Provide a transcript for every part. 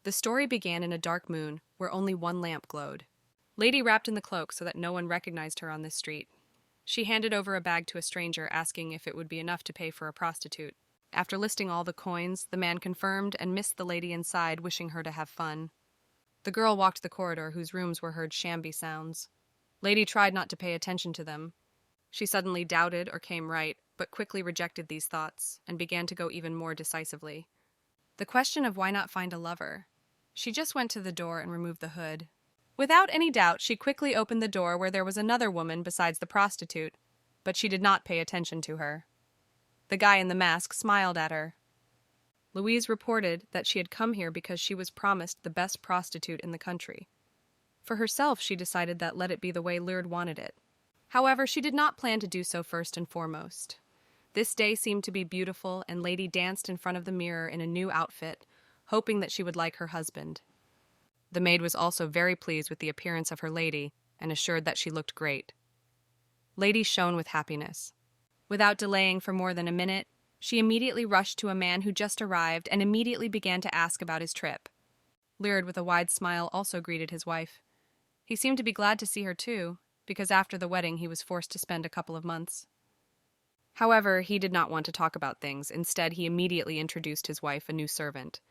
The story began in a dark moon, where only one lamp glowed. Lady wrapped in the cloak so that no one recognized her on this street. She handed over a bag to a stranger, asking if it would be enough to pay for a prostitute. After listing all the coins, the man confirmed and missed the lady inside, wishing her to have fun. The girl walked the corridor, whose rooms were heard shamby sounds. Lady tried not to pay attention to them. She suddenly doubted or came right, but quickly rejected these thoughts and began to go even more decisively. The question of why not find a lover? She just went to the door and removed the hood. Without any doubt, she quickly opened the door where there was another woman besides the prostitute, but she did not pay attention to her. The guy in the mask smiled at her. Louise reported that she had come here because she was promised the best prostitute in the country. For herself, she decided that let it be the way Lurd wanted it. However, she did not plan to do so first and foremost. This day seemed to be beautiful, and Lady danced in front of the mirror in a new outfit, hoping that she would like her husband. The maid was also very pleased with the appearance of her lady and assured that she looked great. Lady shone with happiness. Without delaying for more than a minute, she immediately rushed to a man who just arrived and immediately began to ask about his trip. Lurd, with a wide smile, also greeted his wife. He seemed to be glad to see her too, because after the wedding he was forced to spend a couple of months. However, he did not want to talk about things. Instead, he immediately introduced his wife, a new servant.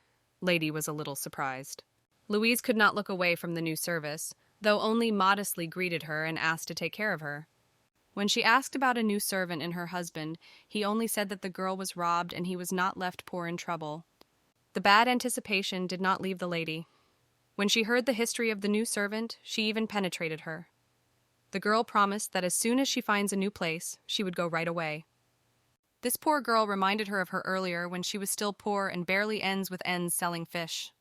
Lady was a little surprised. Louise could not look away from the new service, though only modestly greeted her and asked to take care of her. When she asked about a new servant and her husband, he only said that the girl was robbed and he was not left poor in trouble. The bad anticipation did not leave the lady. When she heard the history of the new servant, she even penetrated her. The girl promised that as soon as she finds a new place, she would go right away. This poor girl reminded her of her earlier when she was still poor and barely ends with ends selling fish.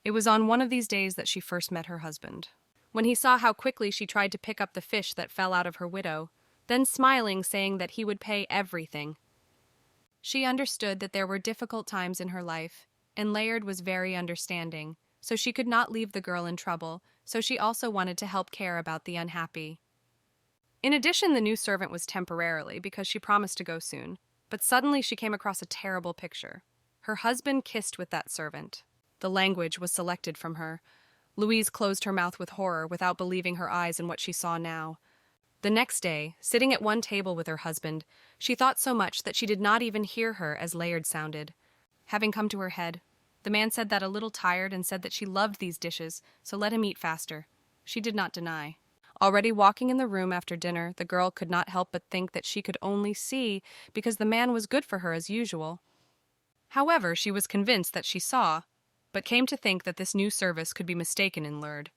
It was on one of these days that she first met her husband. When he saw how quickly she tried to pick up the fish that fell out of her widow, then smiling, saying that he would pay everything. She understood that there were difficult times in her life, and Laird was very understanding, so she could not leave the girl in trouble, so she also wanted to help care about the unhappy. In addition, the new servant was temporarily, because she promised to go soon, but suddenly she came across a terrible picture. Her husband kissed with that servant. The language was selected from her. Louise closed her mouth with horror without believing her eyes in what she saw now. The next day, sitting at one table with her husband, she thought so much that she did not even hear her as Laird sounded. Having come to her head, the man said that a little tired and said that she loved these dishes, so let him eat faster. She did not deny. Already walking in the room after dinner, the girl could not help but think that she could only see because the man was good for her as usual. However, she was convinced that she saw, but came to think that this new service could be mistaken in Lurd.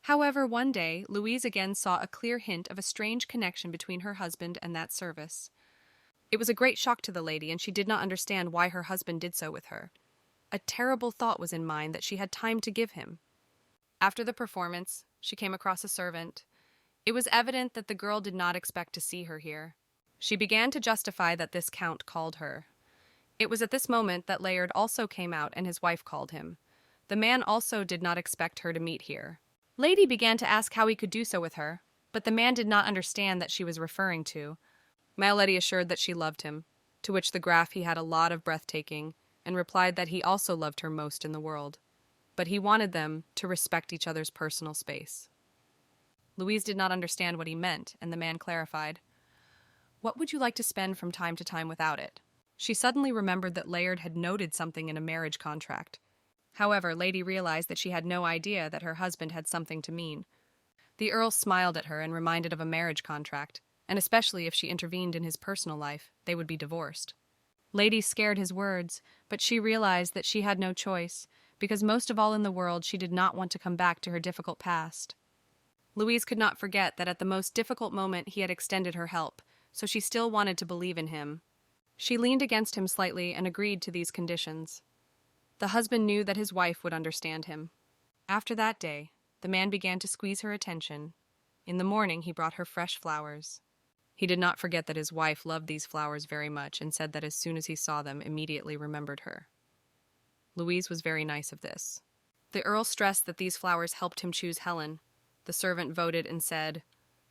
However, one day, Louise again saw a clear hint of a strange connection between her husband and that service. It was a great shock to the lady, and she did not understand why her husband did so with her. A terrible thought was in mind that she had time to give him. After the performance, she came across a servant. It was evident that the girl did not expect to see her here. She began to justify that this count called her. It was at this moment that Laird also came out and his wife called him. The man also did not expect her to meet here. Lady began to ask how he could do so with her, but the man did not understand that she was referring to. Malady assured that she loved him, to which the Graf he had a lot of breathtaking, and replied that he also loved her most in the world, but he wanted them to respect each other's personal space. Louise did not understand what he meant, and the man clarified. What would you like to spend from time to time without it? She suddenly remembered that Laird had noted something in a marriage contract. However, Lady realized that she had no idea that her husband had something to mean. The Earl smiled at her and reminded of a marriage contract, and especially if she intervened in his personal life, they would be divorced. Lady scared his words, but she realized that she had no choice, because most of all in the world she did not want to come back to her difficult past. Louise could not forget that at the most difficult moment he had extended her help, so she still wanted to believe in him. She leaned against him slightly and agreed to these conditions. The husband knew that his wife would understand him. After that day, the man began to squeeze her attention. In the morning, he brought her fresh flowers. He did not forget that his wife loved these flowers very much and said that as soon as he saw them, immediately remembered her. Louise was very nice of this. The Earl stressed that these flowers helped him choose Helen. The servant voted and said,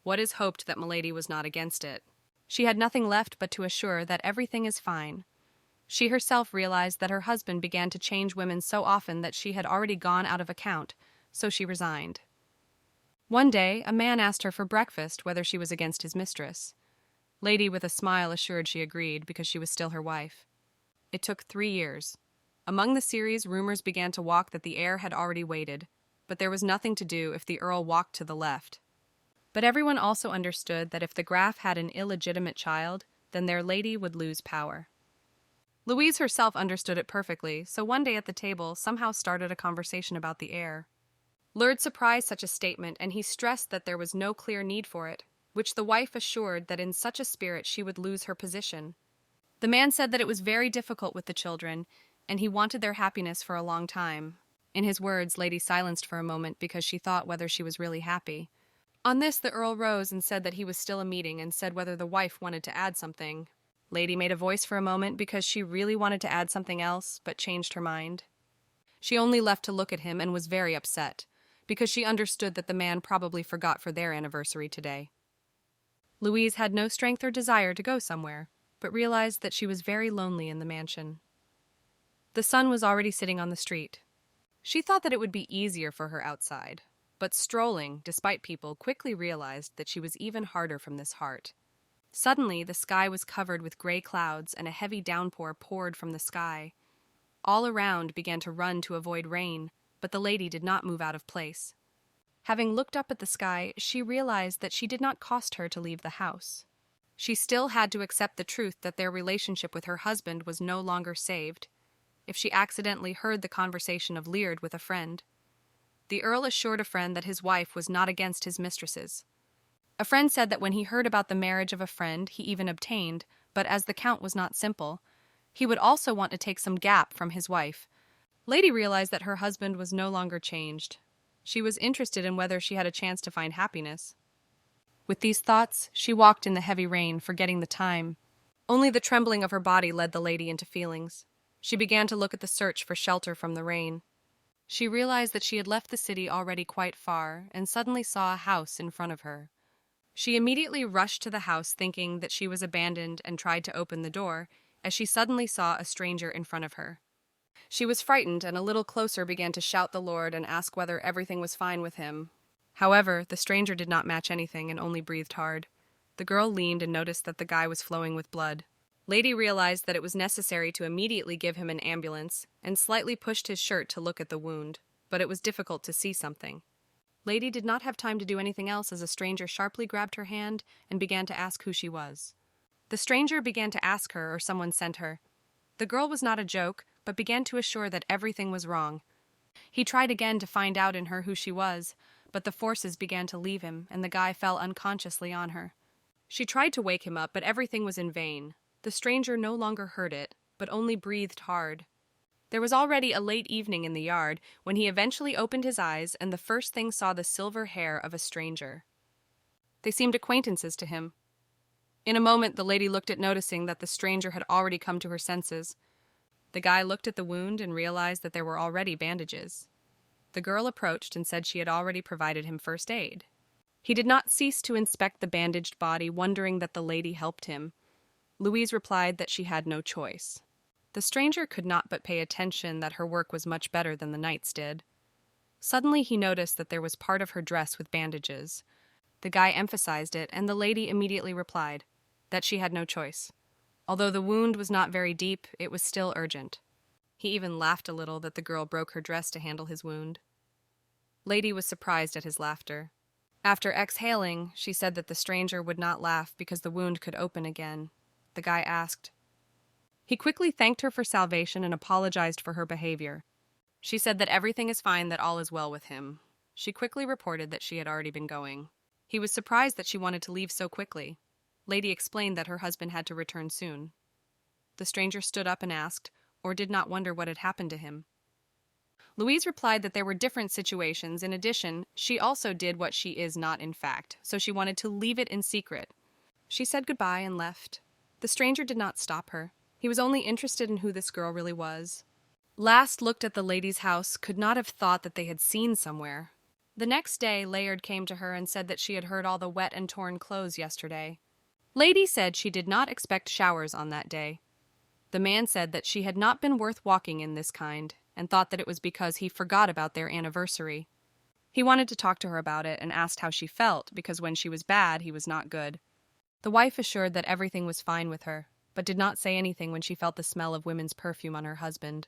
"What is hoped that Milady was not against it." She had nothing left but to assure that everything is fine. She herself realized that her husband began to change women so often that she had already gone out of account, so she resigned. One day, a man asked her for breakfast whether she was against his mistress. Lady with a smile assured she agreed because she was still her wife. It took 3 years. Among the series, rumors began to walk that the heir had already waited, but there was nothing to do if the earl walked to the left. But everyone also understood that if the Graf had an illegitimate child, then their lady would lose power. Louise herself understood it perfectly, so one day at the table somehow started a conversation about the heir. Lurd surprised such a statement, and he stressed that there was no clear need for it, which the wife assured that in such a spirit she would lose her position. The man said that it was very difficult with the children, and he wanted their happiness for a long time. In his words, Lady silenced for a moment because she thought whether she was really happy. On this, the Earl rose and said that he was still a meeting and said whether the wife wanted to add something. Lady made a voice for a moment because she really wanted to add something else, but changed her mind. She only left to look at him and was very upset, because she understood that the man probably forgot for their anniversary today. Louise had no strength or desire to go somewhere, but realized that she was very lonely in the mansion. The sun was already sitting on the street. She thought that it would be easier for her outside, but strolling, despite people, quickly realized that she was even harder from this heart. Suddenly, the sky was covered with gray clouds and a heavy downpour poured from the sky. All around began to run to avoid rain, but the lady did not move out of place. Having looked up at the sky, she realized that she did not cost her to leave the house. She still had to accept the truth that their relationship with her husband was no longer saved. If she accidentally heard the conversation of Leard with a friend. The Earl assured a friend that his wife was not against his mistresses. A friend said that when he heard about the marriage of a friend, he even obtained, but as the Count was not simple, he would also want to take some gap from his wife. Lady realized that her husband was no longer changed. She was interested in whether she had a chance to find happiness. With these thoughts, she walked in the heavy rain, forgetting the time. Only the trembling of her body led the lady into feelings. She began to look at the search for shelter from the rain. She realized that she had left the city already quite far, and suddenly saw a house in front of her. She immediately rushed to the house thinking that she was abandoned and tried to open the door, as she suddenly saw a stranger in front of her. She was frightened and a little closer began to shout the Lord and ask whether everything was fine with him. However, the stranger did not match anything and only breathed hard. The girl leaned and noticed that the guy was flowing with blood. Lady realized that it was necessary to immediately give him an ambulance and slightly pushed his shirt to look at the wound, but it was difficult to see something. Lady did not have time to do anything else as a stranger sharply grabbed her hand and began to ask who she was. The stranger began to ask her or someone sent her. The girl was not a joke, but began to assure that everything was wrong. He tried again to find out in her who she was, but the forces began to leave him and the guy fell unconsciously on her. She tried to wake him up, but everything was in vain. The stranger no longer heard it, but only breathed hard. There was already a late evening in the yard when he eventually opened his eyes and the first thing saw the silver hair of a stranger. They seemed acquaintances to him. In a moment, the lady looked at noticing that the stranger had already come to her senses. The guy looked at the wound and realized that there were already bandages. The girl approached and said she had already provided him first aid. He did not cease to inspect the bandaged body, wondering that the lady helped him. Louise replied that she had no choice. The stranger could not but pay attention that her work was much better than the knight's did. Suddenly he noticed that there was part of her dress with bandages. The guy emphasized it, and the lady immediately replied that she had no choice. Although the wound was not very deep, it was still urgent. He even laughed a little that the girl broke her dress to handle his wound. Lady was surprised at his laughter. After exhaling, she said that the stranger would not laugh because the wound could open again. The guy asked. He quickly thanked her for salvation and apologized for her behavior. She said that everything is fine, that all is well with him. She quickly reported that she had already been going. He was surprised that she wanted to leave so quickly. Lady explained that her husband had to return soon. The stranger stood up and asked, or did not wonder what had happened to him. Louise replied that there were different situations. In addition, she also did what she is not in fact, so she wanted to leave it in secret. She said goodbye and left. The stranger did not stop her. He was only interested in who this girl really was. Last looked at the lady's house, could not have thought that they had seen somewhere. The next day, Layard came to her and said that she had heard all the wet and torn clothes yesterday. Lady said she did not expect showers on that day. The man said that she had not been worth walking in this kind, and thought that it was because he forgot about their anniversary. He wanted to talk to her about it and asked how she felt, because when she was bad, he was not good. The wife assured that everything was fine with her, but did not say anything when she felt the smell of women's perfume on her husband.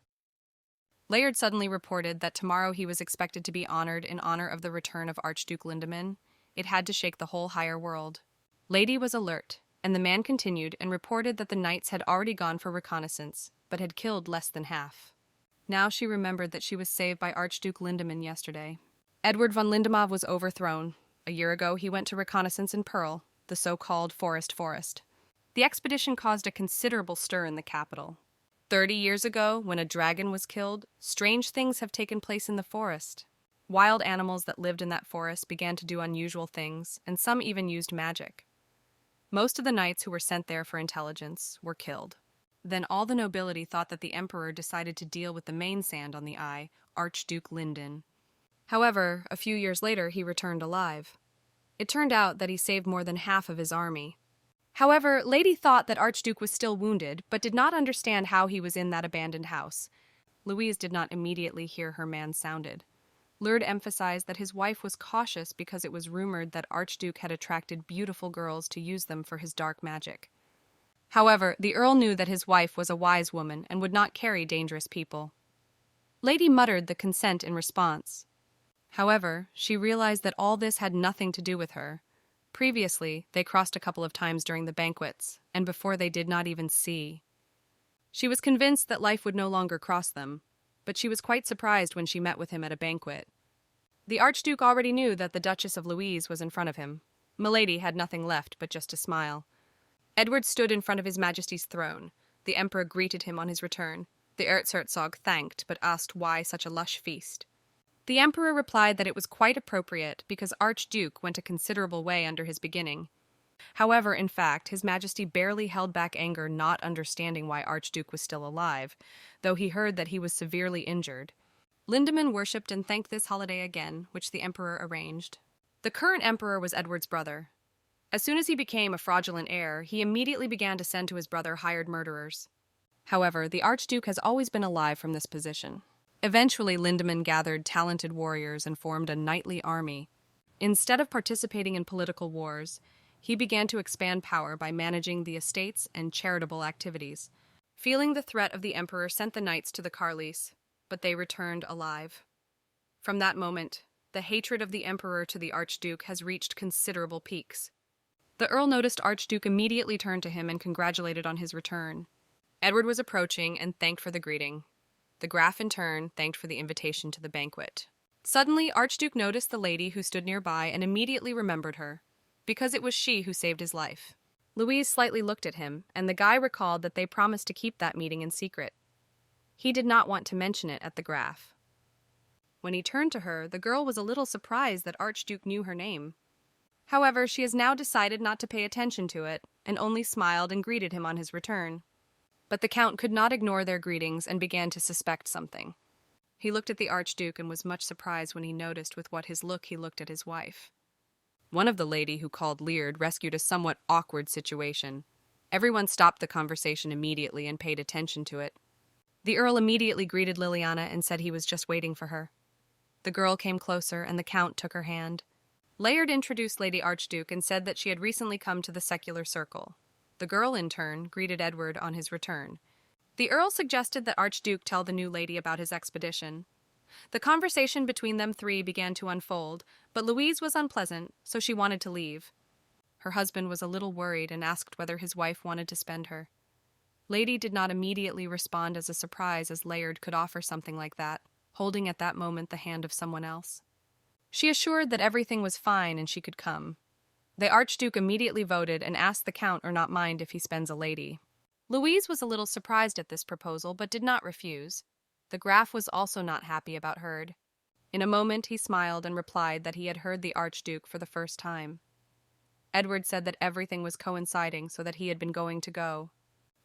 Layard suddenly reported that tomorrow he was expected to be honored in honor of the return of Archduke Lindemann. It had to shake the whole higher world. Lady was alert, and the man continued and reported that the knights had already gone for reconnaissance, but had killed less than half. Now she remembered that she was saved by Archduke Lindemann yesterday. Edward von Lindemann was overthrown. A year ago he went to reconnaissance in Pearl, the so-called forest. The expedition caused a considerable stir in the capital. 30 years ago, when a dragon was killed, strange things have taken place in the forest. Wild animals that lived in that forest began to do unusual things, and some even used magic. Most of the knights who were sent there for intelligence were killed. Then all the nobility thought that the emperor decided to deal with the main sand on the eye, Archduke Linden. However, a few years later he returned alive. It turned out that he saved more than half of his army. However, Lady thought that Archduke was still wounded, but did not understand how he was in that abandoned house. Louise did not immediately hear her man sounded. Lurd emphasized that his wife was cautious because it was rumored that Archduke had attracted beautiful girls to use them for his dark magic. However, the Earl knew that his wife was a wise woman and would not carry dangerous people. Lady muttered the consent in response. However, she realized that all this had nothing to do with her. Previously, they crossed a couple of times during the banquets, and before they did not even see. She was convinced that life would no longer cross them, but she was quite surprised when she met with him at a banquet. The Archduke already knew that the Duchess of Louise was in front of him. Milady had nothing left but just to smile. Edward stood in front of His Majesty's throne. The Emperor greeted him on his return. The Erzherzog thanked, but asked why such a lush feast. The Emperor replied that it was quite appropriate because Archduke went a considerable way under his beginning. However, in fact, His Majesty barely held back anger, not understanding why Archduke was still alive, though he heard that he was severely injured. Lindemann worshipped and thanked this holiday again, which the Emperor arranged. The current Emperor was Edward's brother. As soon as he became a fraudulent heir, he immediately began to send to his brother hired murderers. However, the Archduke has always been alive from this position. Eventually, Lindemann gathered talented warriors and formed a knightly army. Instead of participating in political wars, he began to expand power by managing the estates and charitable activities. Feeling the threat of the emperor sent the knights to the Carlise, but they returned alive. From that moment, the hatred of the emperor to the Archduke has reached considerable peaks. The Earl noticed Archduke immediately turned to him and congratulated on his return. Edward was approaching and thanked for the greeting. The Graf, in turn, thanked for the invitation to the banquet. Suddenly, Archduke noticed the lady who stood nearby and immediately remembered her, because it was she who saved his life. Louise slightly looked at him, and the guy recalled that they promised to keep that meeting in secret. He did not want to mention it at the Graf. When he turned to her, the girl was a little surprised that Archduke knew her name. However, she has now decided not to pay attention to it, and only smiled and greeted him on his return. But the Count could not ignore their greetings and began to suspect something. He looked at the Archduke and was much surprised when he noticed with what his look he looked at his wife. One of the lady who called Leard rescued a somewhat awkward situation. Everyone stopped the conversation immediately and paid attention to it. The Earl immediately greeted Liliana and said he was just waiting for her. The girl came closer and the Count took her hand. Layard introduced Lady Archduke and said that she had recently come to the secular circle. The girl, in turn, greeted Edward on his return. The Earl suggested that Archduke tell the new lady about his expedition. The conversation between them three began to unfold, but Louise was unpleasant, so she wanted to leave. Her husband was a little worried and asked whether his wife wanted to spend her. Lady did not immediately respond as a surprise, as Layard could offer something like that, holding at that moment the hand of someone else. She assured that everything was fine and she could come. The Archduke immediately voted and asked the Count or not mind if he spends a lady. Louise was a little surprised at this proposal, but did not refuse. The Graf was also not happy about Herd. In a moment he smiled and replied that he had heard the Archduke for the first time. Edward said that everything was coinciding, so that he had been going to go.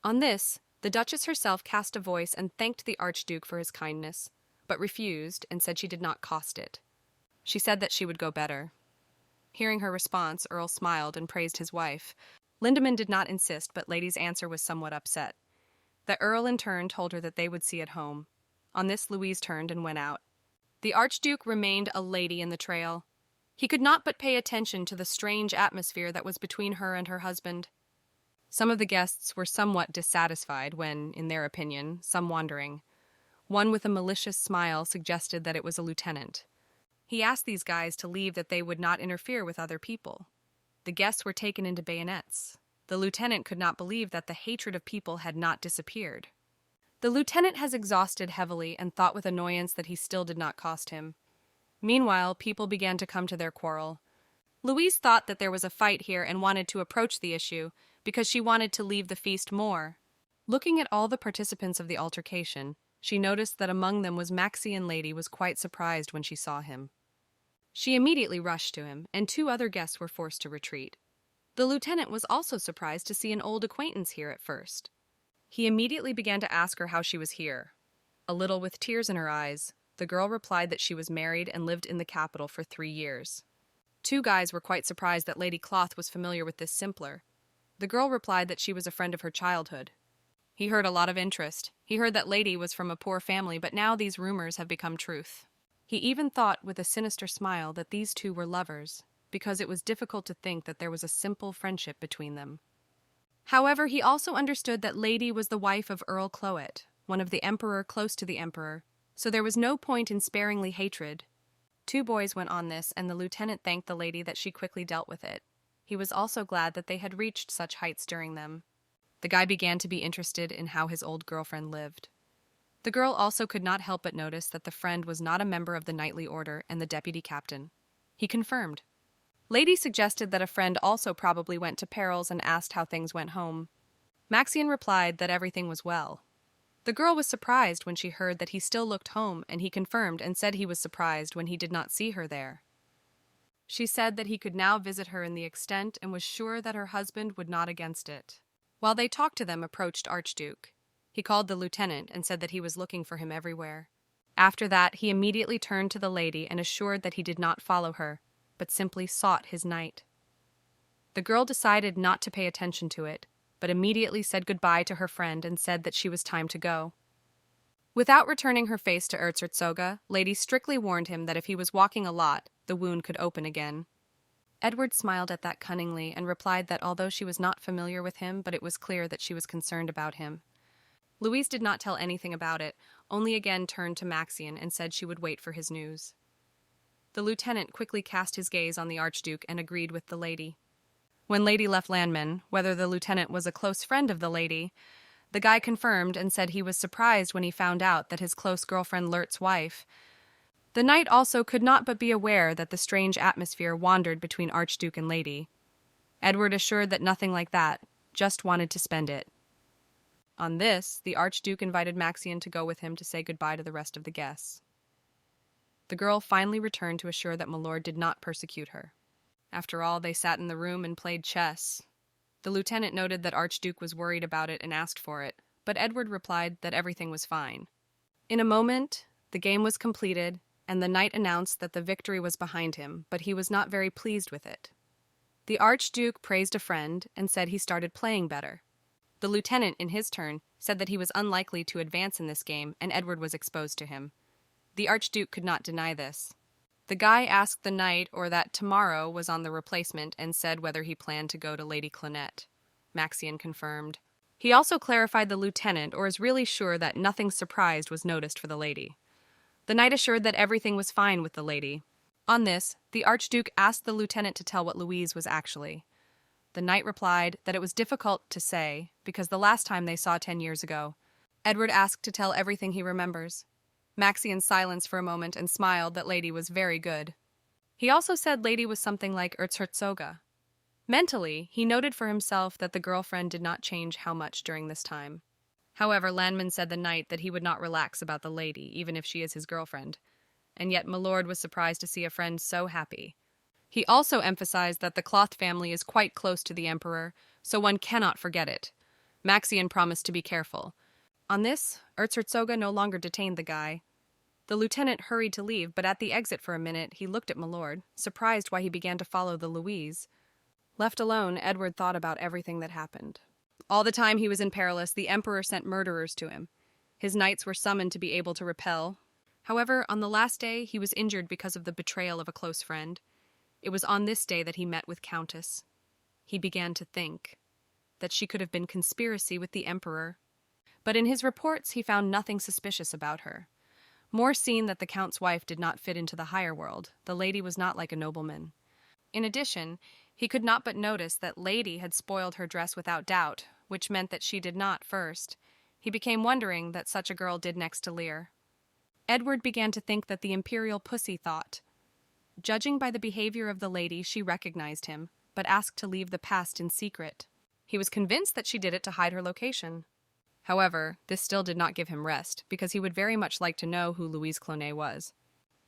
On this, the Duchess herself cast a voice and thanked the Archduke for his kindness, but refused and said she did not cost it. She said that she would go better. Hearing her response, Earl smiled and praised his wife. Lindemann did not insist, but Lady's answer was somewhat upset. The Earl in turn told her that they would see at home. On this, Louise turned and went out. The Archduke remained a lady in the trail. He could not but pay attention to the strange atmosphere that was between her and her husband. Some of the guests were somewhat dissatisfied when, in their opinion, some wandering. One with a malicious smile suggested that it was a lieutenant. He asked these guys to leave, that they would not interfere with other people. The guests were taken into bayonets. The lieutenant could not believe that the hatred of people had not disappeared. The lieutenant has exhausted heavily and thought with annoyance that he still did not cost him. Meanwhile, people began to come to their quarrel. Louise thought that there was a fight here and wanted to approach the issue because she wanted to leave the feast more. Looking at all the participants of the altercation, she noticed that among them was Maxian Lady was quite surprised when she saw him. She immediately rushed to him, and 2 other guests were forced to retreat. The lieutenant was also surprised to see an old acquaintance here at first. He immediately began to ask her how she was here. A little with tears in her eyes, the girl replied that she was married and lived in the capital for 3 years. 2 guys were quite surprised that Lady Cloth was familiar with this simpler. The girl replied that she was a friend of her childhood. He heard a lot of interest. He heard that Lady was from a poor family, but now these rumors have become truth. He even thought with a sinister smile that these 2 were lovers, because it was difficult to think that there was a simple friendship between them. However, he also understood that Lady was the wife of Earl Cloet, one of the emperor close to the emperor, so there was no point in sparingly hatred. 2 boys went on this, and the lieutenant thanked the lady that she quickly dealt with it. He was also glad that they had reached such heights during them. The guy began to be interested in how his old girlfriend lived. The girl also could not help but notice that the friend was not a member of the knightly order and the deputy captain. He confirmed. Lady suggested that a friend also probably went to Perils and asked how things went home. Maxian replied that everything was well. The girl was surprised when she heard that he still looked home, and he confirmed and said he was surprised when he did not see her there. She said that he could now visit her in the extent and was sure that her husband would not against it. While they talked to them approached Archduke. He called the lieutenant and said that he was looking for him everywhere. After that, he immediately turned to the lady and assured that he did not follow her, but simply sought his knight. The girl decided not to pay attention to it, but immediately said goodbye to her friend and said that she was time to go. Without returning her face to Erzherzogin, Lady strictly warned him that if he was walking a lot, the wound could open again. Edward smiled at that cunningly and replied that although she was not familiar with him, but it was clear that she was concerned about him. Louise did not tell anything about it, only again turned to Maxian and said she would wait for his news. The lieutenant quickly cast his gaze on the Archduke and agreed with the lady. When Lady left Landman, whether the lieutenant was a close friend of the lady, the guy confirmed and said he was surprised when he found out that his close girlfriend Lert's wife. The knight also could not but be aware that the strange atmosphere wandered between Archduke and lady. Edward assured that nothing like that, just wanted to spend it. On this, the Archduke invited Maxian to go with him to say goodbye to the rest of the guests. The girl finally returned to assure that Milord did not persecute her. After all, they sat in the room and played chess. The lieutenant noted that Archduke was worried about it and asked for it, but Edward replied that everything was fine. In a moment, the game was completed, and the knight announced that the victory was behind him, but he was not very pleased with it. The Archduke praised a friend and said he started playing better. The lieutenant, in his turn, said that he was unlikely to advance in this game, and Edward was exposed to him. The Archduke could not deny this. The guy asked the knight or that tomorrow was on the replacement and said whether he planned to go to Lady Clonette. Maxian confirmed. He also clarified the lieutenant or is really sure that nothing surprised was noticed for the lady. The knight assured that everything was fine with the lady. On this, the Archduke asked the lieutenant to tell what Louise was actually. The knight replied that it was difficult to say, because the last time they saw 10 years ago. Edward asked to tell everything he remembers. Maxian silenced for a moment and smiled that Lady was very good. He also said Lady was something like Erzherzogin. Mentally, he noted for himself that the girlfriend did not change how much during this time. However, Landman said the knight that he would not relax about the lady, even if she is his girlfriend. And yet Milord was surprised to see a friend so happy. He also emphasized that the Cloth family is quite close to the Emperor, so one cannot forget it. Maxian promised to be careful. On this, Erzherzogin no longer detained the guy. The lieutenant hurried to leave, but at the exit for a minute, he looked at Milord, surprised why he began to follow the Louise. Left alone, Edward thought about everything that happened. All the time he was in Perilous, the Emperor sent murderers to him. His knights were summoned to be able to repel. However, on the last day, he was injured because of the betrayal of a close friend. It was on this day that he met with Countess. He began to think that she could have been conspiracy with the Emperor. But in his reports, he found nothing suspicious about her. More seen that the Count's wife did not fit into the higher world. The lady was not like a nobleman. In addition, he could not but notice that Lady had spoiled her dress without doubt, which meant that she did not first. He became wondering that such a girl did next to Lear. Edward began to think that the imperial pussy thought. Judging by the behavior of the lady, she recognized him, but asked to leave the past in secret. He was convinced that she did it to hide her location. However, this still did not give him rest, because he would very much like to know who Louise Clonet was.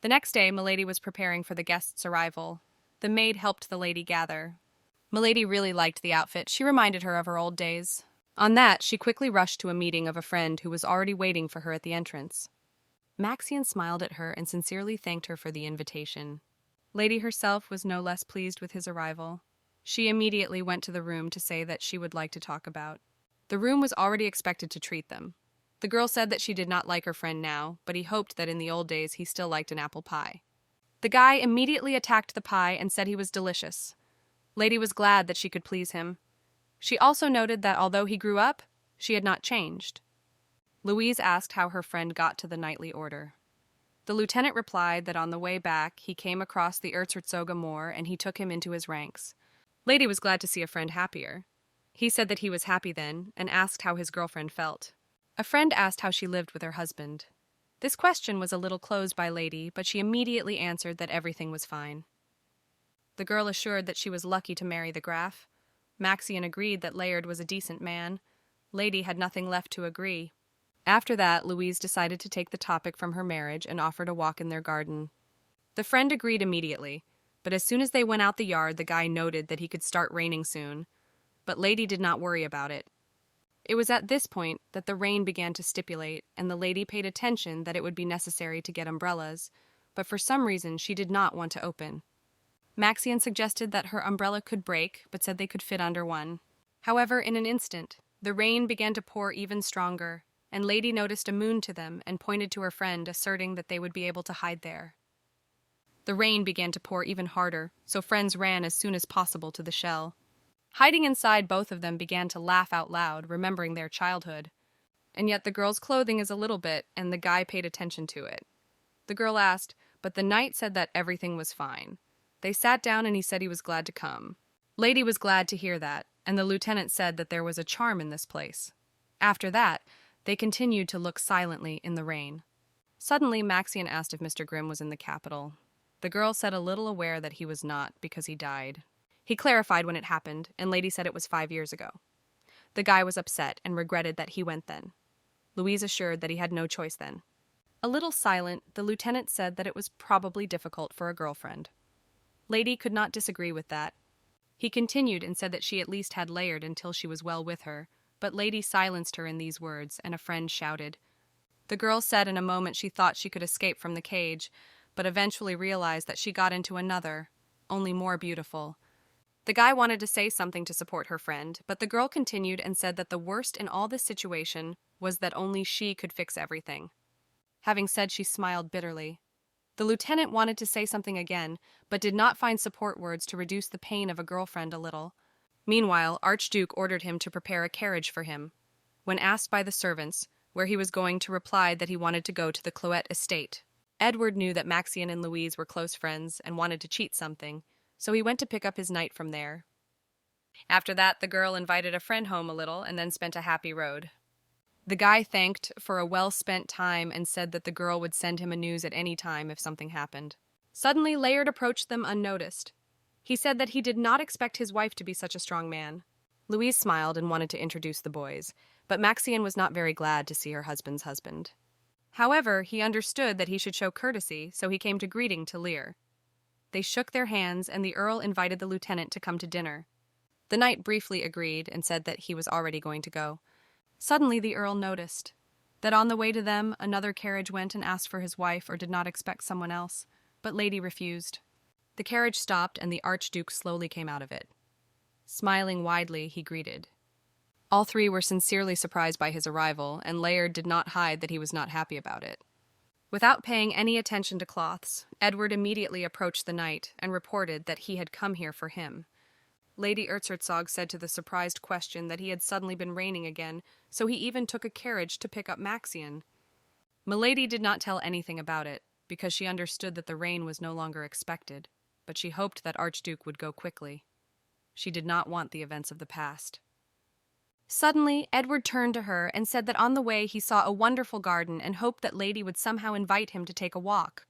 The next day, Milady was preparing for the guest's arrival. The maid helped the lady gather. Milady really liked the outfit. She reminded her of her old days. On that, she quickly rushed to a meeting of a friend who was already waiting for her at the entrance. Maxian smiled at her and sincerely thanked her for the invitation. Lady herself was no less pleased with his arrival. She immediately went to the room to say that she would like to talk about. The room was already expected to treat them. The girl said that she did not like her friend now, but he hoped that in the old days he still liked an apple pie. The guy immediately attacked the pie and said he was delicious. Lady was glad that she could please him. She also noted that although he grew up, she had not changed. Louise asked how her friend got to the knightly order. The lieutenant replied that on the way back he came across the Erzherzoga Moor and he took him into his ranks. Lady was glad to see a friend happier. He said that he was happy then and asked how his girlfriend felt. A friend asked how she lived with her husband. This question was a little closed by Lady, but she immediately answered that everything was fine. The girl assured that she was lucky to marry the Graf. Maxian agreed that Layard was a decent man. Lady had nothing left to agree. After that, Louise decided to take the topic from her marriage and offered a walk in their garden. The friend agreed immediately, but as soon as they went out the yard, the guy noted that he could start raining soon. But Lady did not worry about it. It was at this point that the rain began to stipulate, and the lady paid attention that it would be necessary to get umbrellas, but for some reason she did not want to open. Maxian suggested that her umbrella could break, but said they could fit under one. However, in an instant, the rain began to pour even stronger, and Lady noticed a moon to them and pointed to her friend, asserting that they would be able to hide there. The rain began to pour even harder, so friends ran as soon as possible to the shell. Hiding inside, both of them began to laugh out loud, remembering their childhood. And yet the girl's clothing is a little bit, and the guy paid attention to it. The girl asked, but the knight said that everything was fine. They sat down and he said he was glad to come. Lady was glad to hear that, and the lieutenant said that there was a charm in this place. After that, they continued to look silently in the rain. Suddenly, Maxian asked if Mr. Grimm was in the capital. The girl said a little aware that he was not, because he died. He clarified when it happened, and Lady said it was 5 years ago. The guy was upset and regretted that he went then. Louise assured that he had no choice then. A little silent, the lieutenant said that it was probably difficult for a girlfriend. Lady could not disagree with that. He continued and said that she at least had Layard until she was well with her, but Lady silenced her in these words, and a friend shouted. The girl said in a moment she thought she could escape from the cage, but eventually realized that she got into another, only more beautiful. The guy wanted to say something to support her friend, but the girl continued and said that the worst in all this situation was that only she could fix everything. Having said, she smiled bitterly. The lieutenant wanted to say something again, but did not find support words to reduce the pain of a girlfriend a little. Meanwhile, Archduke ordered him to prepare a carriage for him. When asked by the servants where he was going, to reply that he wanted to go to the Cloet estate. Edward knew that Maxian and Louise were close friends and wanted to cheat something, so he went to pick up his knight from there. After that, the girl invited a friend home a little and then spent a happy road. The guy thanked for a well-spent time and said that the girl would send him a news at any time if something happened. Suddenly, Layard approached them unnoticed. He said that he did not expect his wife to be such a strong man. Louise smiled and wanted to introduce the boys, but Maxian was not very glad to see her husband's husband. However, he understood that he should show courtesy, so he came to greeting to Lear. They shook their hands, and the Earl invited the lieutenant to come to dinner. The knight briefly agreed and said that he was already going to go. Suddenly the Earl noticed that on the way to them, another carriage went and asked for his wife or did not expect someone else, but Lady refused. The carriage stopped and the Archduke slowly came out of it. Smiling widely, he greeted. All three were sincerely surprised by his arrival, and Layard did not hide that he was not happy about it. Without paying any attention to cloths, Edward immediately approached the knight and reported that he had come here for him. Lady Erzherzog said to the surprised question that he had suddenly been reigning again, so he even took a carriage to pick up Maxian. Milady did not tell anything about it, because she understood that the reign was no longer expected, but she hoped that Archduke would go quickly. She did not want the events of the past. Suddenly, Edward turned to her and said that on the way he saw a wonderful garden and hoped that Lady would somehow invite him to take a walk.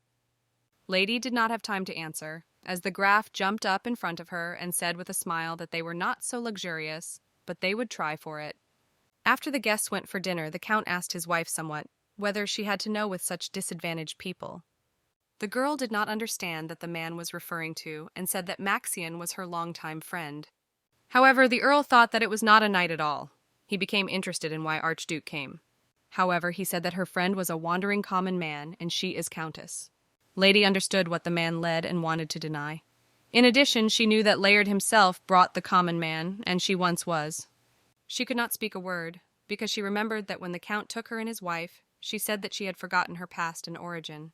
Lady did not have time to answer, as the Graf jumped up in front of her and said with a smile that they were not so luxurious, but they would try for it. After the guests went for dinner, the Count asked his wife somewhat whether she had to know with such disadvantaged people. The girl did not understand that the man was referring to and said that Maxian was her longtime friend. However, the Earl thought that it was not a knight at all. He became interested in why Archduke came. However, he said that her friend was a wandering common man and she is Countess. Lady understood what the man led and wanted to deny. In addition, she knew that Layard himself brought the common man, and she once was. She could not speak a word, because she remembered that when the Count took her and his wife, she said that she had forgotten her past and origin.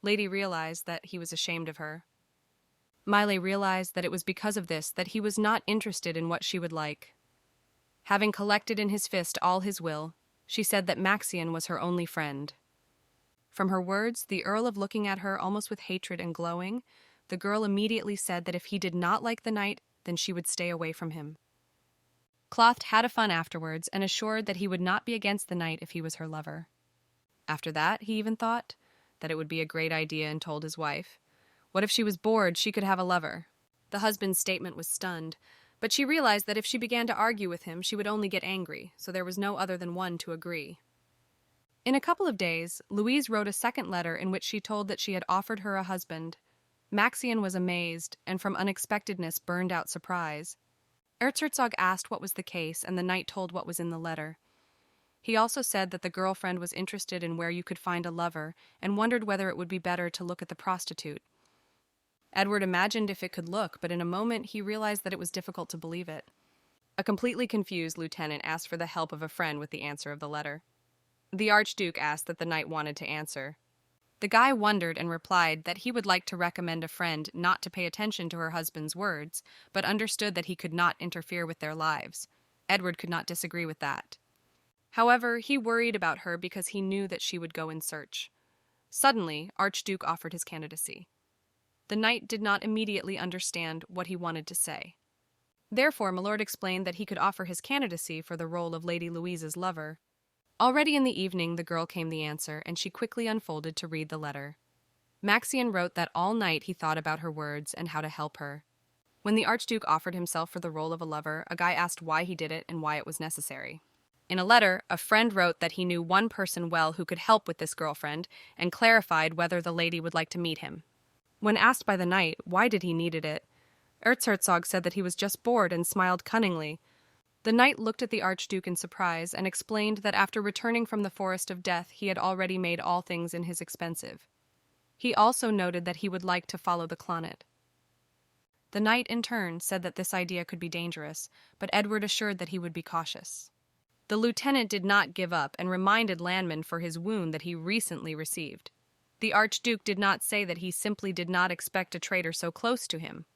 Lady realized that he was ashamed of her. Miley realized that it was because of this that he was not interested in what she would like. Having collected in his fist all his will, she said that Maxian was her only friend. From her words, the Earl of looking at her almost with hatred and glowing, the girl immediately said that if he did not like the knight, then she would stay away from him. Cloth had a fun afterwards and assured that he would not be against the knight if he was her lover. After that, he even thought that it would be a great idea and told his wife. What if she was bored, she could have a lover? The husband's statement was stunned, but she realized that if she began to argue with him, she would only get angry, so there was no other than one to agree. In a couple of days, Louise wrote a second letter in which she told that she had offered her a husband. Maxian was amazed, and from unexpectedness burned out surprise. Erzherzog asked what was the case, and the knight told what was in the letter. He also said that the girlfriend was interested in where you could find a lover, and wondered whether it would be better to look at the prostitute. Edward imagined if it could look, but in a moment he realized that it was difficult to believe it. A completely confused lieutenant asked for the help of a friend with the answer of the letter. The Archduke asked that the knight wanted to answer. The guy wondered and replied that he would like to recommend a friend not to pay attention to her husband's words, but understood that he could not interfere with their lives. Edward could not disagree with that. However, he worried about her because he knew that she would go in search. Suddenly, Archduke offered his candidacy. The knight did not immediately understand what he wanted to say. Therefore, Milord explained that he could offer his candidacy for the role of Lady Louise's lover. Already in the evening, the girl came the answer, and she quickly unfolded to read the letter. Maxian wrote that all night he thought about her words and how to help her. When the Archduke offered himself for the role of a lover, a guy asked why he did it and why it was necessary. In a letter, a friend wrote that he knew one person well who could help with this girlfriend, and clarified whether the lady would like to meet him. When asked by the knight why did he needed it, Erzherzog said that he was just bored and smiled cunningly. The knight looked at the Archduke in surprise and explained that after returning from the Forest of Death he had already made all things in his expensive. He also noted that he would like to follow the clonet. The knight in turn said that this idea could be dangerous, but Edward assured that he would be cautious. The lieutenant did not give up and reminded Lanman for his wound that he recently received. The Archduke did not say that he simply did not expect a traitor so close to him.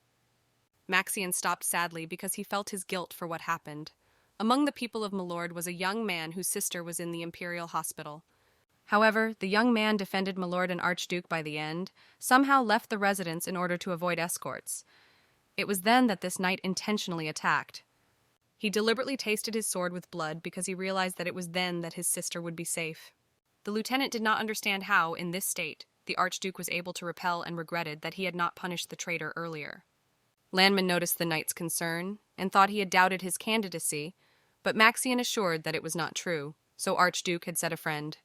Maxian stopped sadly because he felt his guilt for what happened. Among the people of Milord was a young man whose sister was in the Imperial Hospital. However, the young man defended Milord and Archduke by the end, somehow left the residence in order to avoid escorts. It was then that this knight intentionally attacked. He deliberately tasted his sword with blood because he realized that it was then that his sister would be safe. The lieutenant did not understand how, in this state, the Archduke was able to repel and regretted that he had not punished the traitor earlier. Lanman noticed the knight's concern and thought he had doubted his candidacy, but Maxian assured that it was not true, so Archduke had said a friend.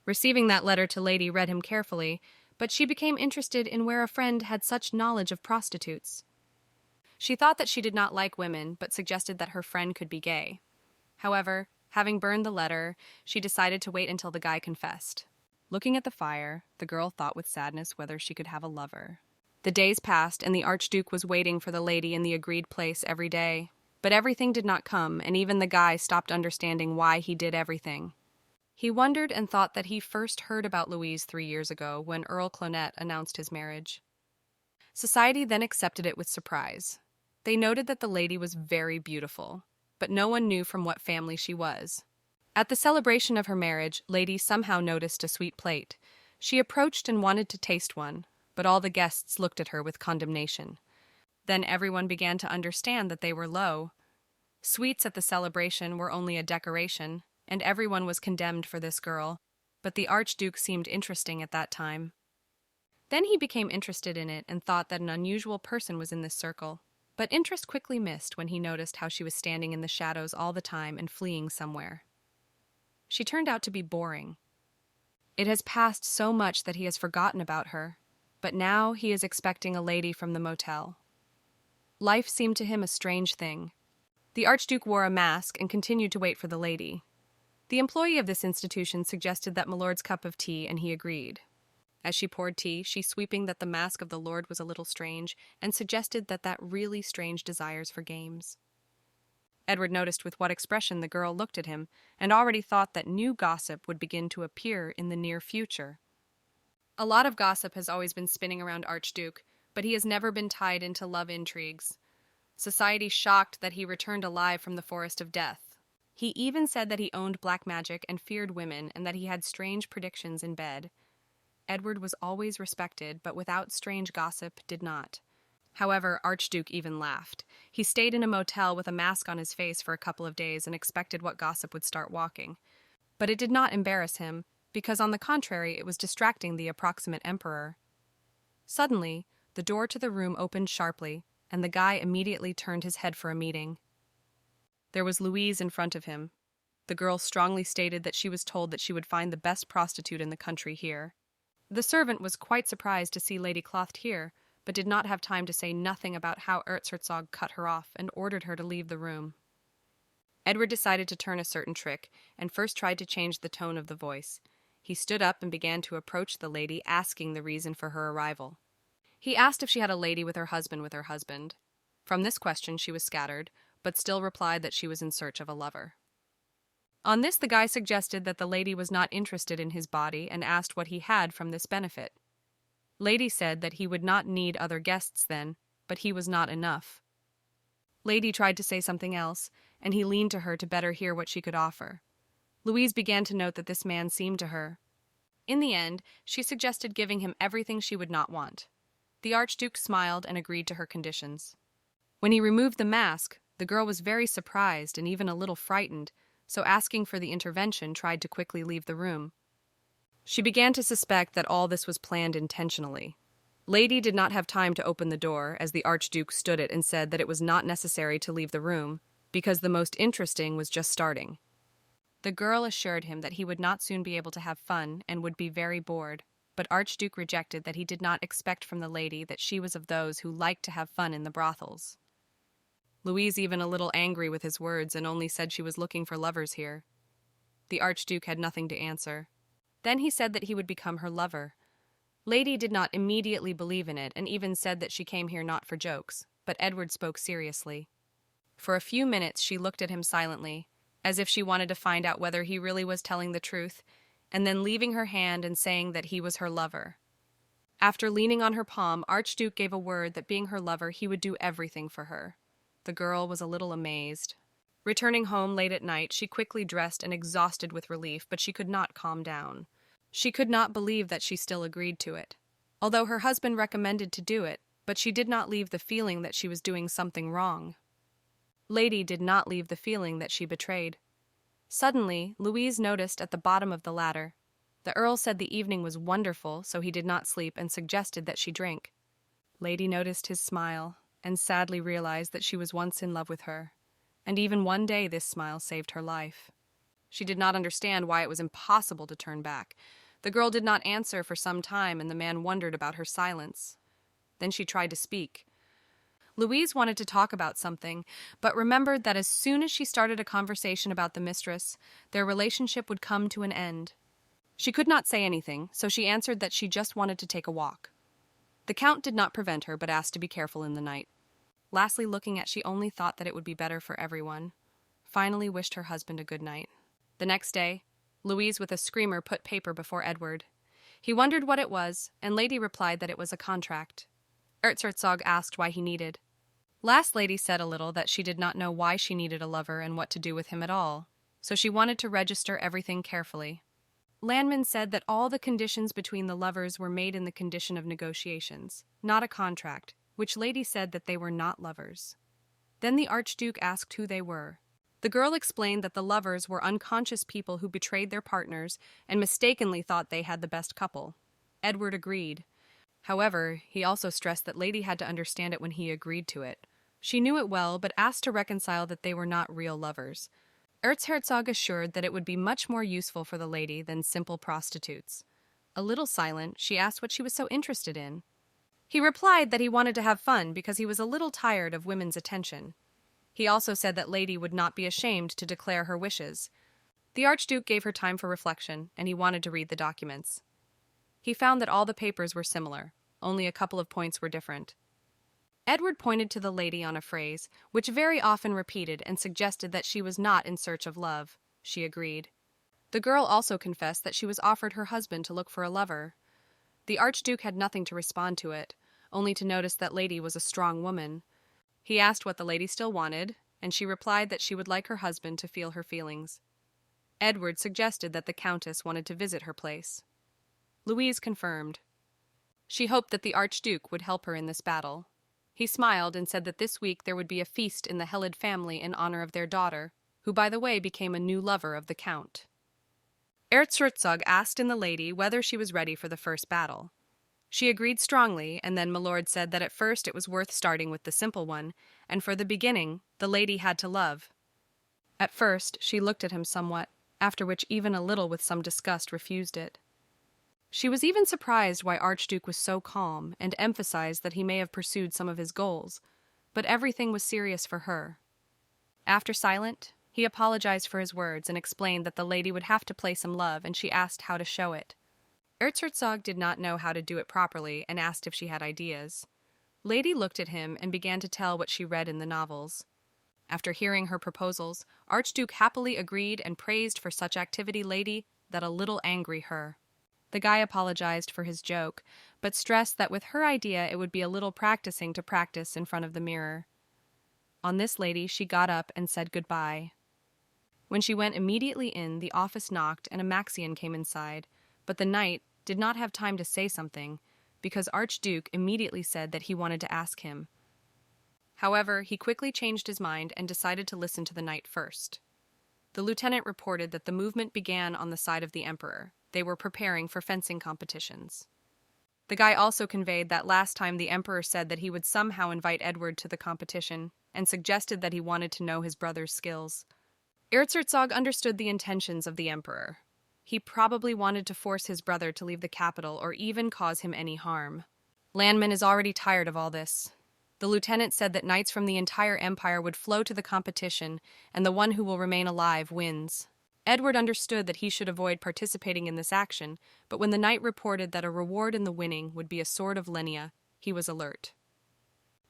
Receiving that letter to Lady read him carefully, but she became interested in where a friend had such knowledge of prostitutes. She thought that she did not like women, but suggested that her friend could be gay. However, having burned the letter, she decided to wait until the guy confessed. Looking at the fire, the girl thought with sadness whether she could have a lover. The days passed, and the Archduke was waiting for the lady in the agreed place every day. But everything did not come, and even the guy stopped understanding why he did everything. He wondered and thought that he first heard about Louise 3 years ago when Earl Clonet announced his marriage. Society then accepted it with surprise. They noted that the lady was very beautiful, but no one knew from what family she was. At the celebration of her marriage, Lady somehow noticed a sweet plate. She approached and wanted to taste one, but all the guests looked at her with condemnation. Then everyone began to understand that they were low. Sweets at the celebration were only a decoration, and everyone was condemned for this girl, but the Archduke seemed interesting at that time. Then he became interested in it and thought that an unusual person was in this circle, but interest quickly missed when he noticed how she was standing in the shadows all the time and fleeing somewhere. She turned out to be boring. It has passed so much that he has forgotten about her, but now he is expecting a lady from the motel. Life seemed to him a strange thing. The Archduke wore a mask and continued to wait for the lady. The employee of this institution suggested that Milord's cup of tea, and he agreed. As she poured tea, she sweeping that the mask of the Lord was a little strange, and suggested that really strange desires for games. Edward noticed with what expression the girl looked at him, and already thought that new gossip would begin to appear in the near future. A lot of gossip has always been spinning around Archduke, but he has never been tied into love intrigues. Society shocked that he returned alive from the forest of death. He even said that he owned black magic and feared women, and that he had strange predictions in bed. Edward was always respected, but without strange gossip did not. However, Archduke even laughed. He stayed in a motel with a mask on his face for a couple of days and expected what gossip would start walking. But it did not embarrass him, because on the contrary it was distracting the approximate emperor. Suddenly, the door to the room opened sharply, and the guy immediately turned his head for a meeting. There was Louise in front of him. The girl strongly stated that she was told that she would find the best prostitute in the country here. The servant was quite surprised to see Lady Clothed here, but did not have time to say nothing about how Erzherzog cut her off and ordered her to leave the room. Edward decided to turn a certain trick, and first tried to change the tone of the voice. He stood up and began to approach the lady, asking the reason for her arrival. He asked if she had a lady with her husband. From this question she was scattered, but still replied that she was in search of a lover. On this, the guy suggested that the lady was not interested in his body and asked what he had from this benefit. Lady said that he would not need other guests then, but he was not enough. Lady tried to say something else, and he leaned to her to better hear what she could offer. Louise began to note that this man seemed to her. In the end, she suggested giving him everything she would not want. The Archduke smiled and agreed to her conditions. When he removed the mask, the girl was very surprised and even a little frightened, so asking for the intervention, tried to quickly leave the room. She began to suspect that all this was planned intentionally. Lady did not have time to open the door, as the Archduke stood it and said that it was not necessary to leave the room, because the most interesting was just starting. The girl assured him that he would not soon be able to have fun and would be very bored, but Archduke rejected that he did not expect from the lady that she was of those who liked to have fun in the brothels. Louise even a little angry with his words and only said she was looking for lovers here. The Archduke had nothing to answer. Then he said that he would become her lover. Lady did not immediately believe in it and even said that she came here not for jokes, but Edward spoke seriously. For a few minutes she looked at him silently, as if she wanted to find out whether he really was telling the truth, and then leaving her hand and saying that he was her lover. After leaning on her palm, Archduke gave a word that being her lover he would do everything for her. The girl was a little amazed. Returning home late at night, she quickly dressed and exhausted with relief, but she could not calm down. She could not believe that she still agreed to it. Although her husband recommended to do it, but she did not leave the feeling that she was doing something wrong. Lady did not leave the feeling that she betrayed. Suddenly, Louise noticed at the bottom of the ladder. The Earl said the evening was wonderful, so he did not sleep and suggested that she drink. Lady noticed his smile and sadly realized that she was once in love with her, and even one day this smile saved her life. She did not understand why it was impossible to turn back. The girl did not answer for some time, and the man wondered about her silence. Then she tried to speak. Louise wanted to talk about something, but remembered that as soon as she started a conversation about the mistress, their relationship would come to an end. She could not say anything, so she answered that she just wanted to take a walk. The Count did not prevent her, but asked to be careful in the night. lastly looking at she only thought that it would be better for everyone, finally wished her husband a good night. The next day, Louise with a screamer put paper before Edward. He wondered what it was, and Lady replied that it was a contract. Erzherzog asked why he needed. Last Lady said a little that she did not know why she needed a lover and what to do with him at all, so she wanted to register everything carefully. Landman said that all the conditions between the lovers were made in the condition of negotiations, not a contract, which Lady said that they were not lovers. Then the Archduke asked who they were. The girl explained that the lovers were unconscious people who betrayed their partners and mistakenly thought they had the best couple. Edward agreed. However, he also stressed that Lady had to understand it when he agreed to it. She knew it well, but asked to reconcile that they were not real lovers. Erzherzog assured that it would be much more useful for the lady than simple prostitutes. A little silent, she asked what she was so interested in. He replied that he wanted to have fun because he was a little tired of women's attention. He also said that Lady would not be ashamed to declare her wishes. The Archduke gave her time for reflection, and he wanted to read the documents. He found that all the papers were similar, only a couple of points were different. Edward pointed to the lady on a phrase, which very often repeated and suggested that she was not in search of love. She agreed. The girl also confessed that she was offered her husband to look for a lover. The Archduke had nothing to respond to it, only to notice that Lady was a strong woman. He asked what the lady still wanted, and she replied that she would like her husband to feel her feelings. Edward suggested that the Countess wanted to visit her place. Louise confirmed. She hoped that the Archduke would help her in this battle. He smiled and said that this week there would be a feast in the Helid family in honor of their daughter, who by the way became a new lover of the Count. Erzherzog asked in the lady whether she was ready for the first battle. She agreed strongly, and then Milord said that at first it was worth starting with the simple one, and for the beginning, the lady had to love. At first, she looked at him somewhat, after which even a little with some disgust refused it. She was even surprised why Archduke was so calm and emphasized that he may have pursued some of his goals, but everything was serious for her. After silent, he apologized for his words and explained that the lady would have to play some love, and she asked how to show it. Erzherzog did not know how to do it properly and asked if she had ideas. Lady looked at him and began to tell what she read in the novels. After hearing her proposals, Archduke happily agreed and praised for such activity Lady that a little angry her. The guy apologized for his joke, but stressed that with her idea it would be a little practicing to practice in front of the mirror. On this lady, she got up and said goodbye. When she went immediately in, the office knocked and a Maxian came inside, but the knight did not have time to say something, because Archduke immediately said that he wanted to ask him. However, he quickly changed his mind and decided to listen to the knight first. The lieutenant reported that the movement began on the side of the emperor. They were preparing for fencing competitions. The guy also conveyed that last time the emperor said that he would somehow invite Edward to the competition, and suggested that he wanted to know his brother's skills. Erzherzog understood the intentions of the emperor. He probably wanted to force his brother to leave the capital or even cause him any harm. Landman is already tired of all this. The lieutenant said that knights from the entire empire would flow to the competition, and the one who will remain alive wins. Edward understood that he should avoid participating in this action, but when the knight reported that a reward in the winning would be a sword of Lenia, he was alert.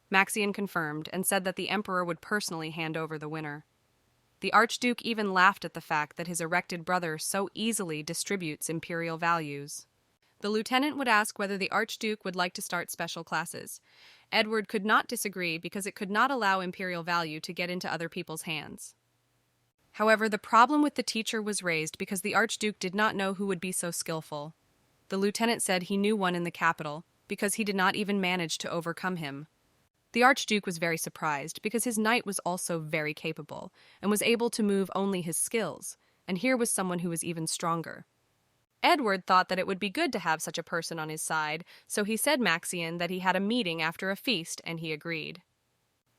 Maxian confirmed and said that the emperor would personally hand over the winner. The Archduke even laughed at the fact that his erected brother so easily distributes imperial values. The lieutenant would ask whether the Archduke would like to start special classes. Edward could not disagree because it could not allow imperial value to get into other people's hands. However, the problem with the teacher was raised because the Archduke did not know who would be so skillful. The lieutenant said he knew one in the capital because he did not even manage to overcome him. The Archduke was very surprised because his knight was also very capable and was able to move only his skills, and here was someone who was even stronger. Edward thought that it would be good to have such a person on his side, so he said Maxian that he had a meeting after a feast, and he agreed.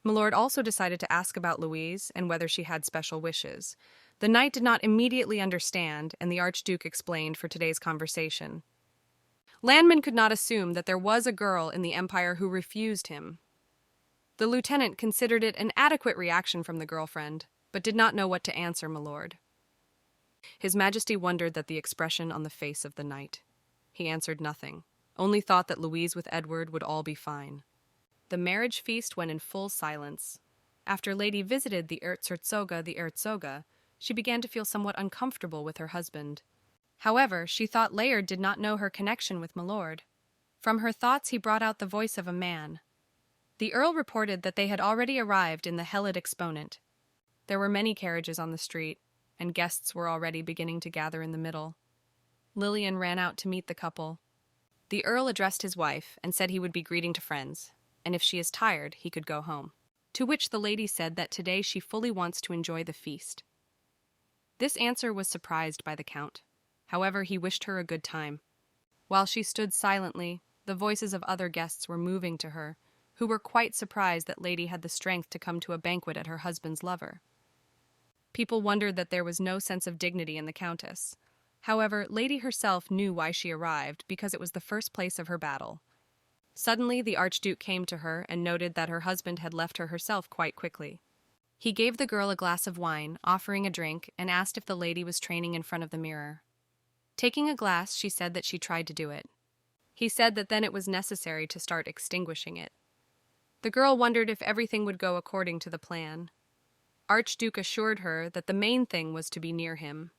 Milord also decided to ask about Louise and whether she had special wishes. The knight did not immediately understand, and the Archduke explained for today's conversation. Landman could not assume that there was a girl in the Empire who refused him. The lieutenant considered it an adequate reaction from the girlfriend, but did not know what to answer Milord. His Majesty wondered at the expression on the face of the knight. He answered nothing, only thought that Louise with Edward would all be fine. The marriage feast went in full silence. After Lady visited the Erzherzoga, she began to feel somewhat uncomfortable with her husband. However, she thought Layard did not know her connection with Milord. From her thoughts he brought out the voice of a man. The Earl reported that they had already arrived in the Helid Exponent. There were many carriages on the street, and guests were already beginning to gather in the middle. Lillian ran out to meet the couple. The Earl addressed his wife and said he would be greeting to friends, and if she is tired, he could go home. To which the lady said that today she fully wants to enjoy the feast. This answer was surprised by the Count. However, he wished her a good time. While she stood silently, the voices of other guests were moving to her, who were quite surprised that Lady had the strength to come to a banquet at her husband's lover. People wondered that there was no sense of dignity in the Countess. However, Lady herself knew why she arrived, because it was the first place of her battle. Suddenly, the Archduke came to her and noted that her husband had left her herself quite quickly. He gave the girl a glass of wine, offering a drink, and asked if the lady was training in front of the mirror. Taking a glass, she said that she tried to do it. He said that then it was necessary to start extinguishing it. The girl wondered if everything would go according to the plan. Archduke assured her that the main thing was to be near him.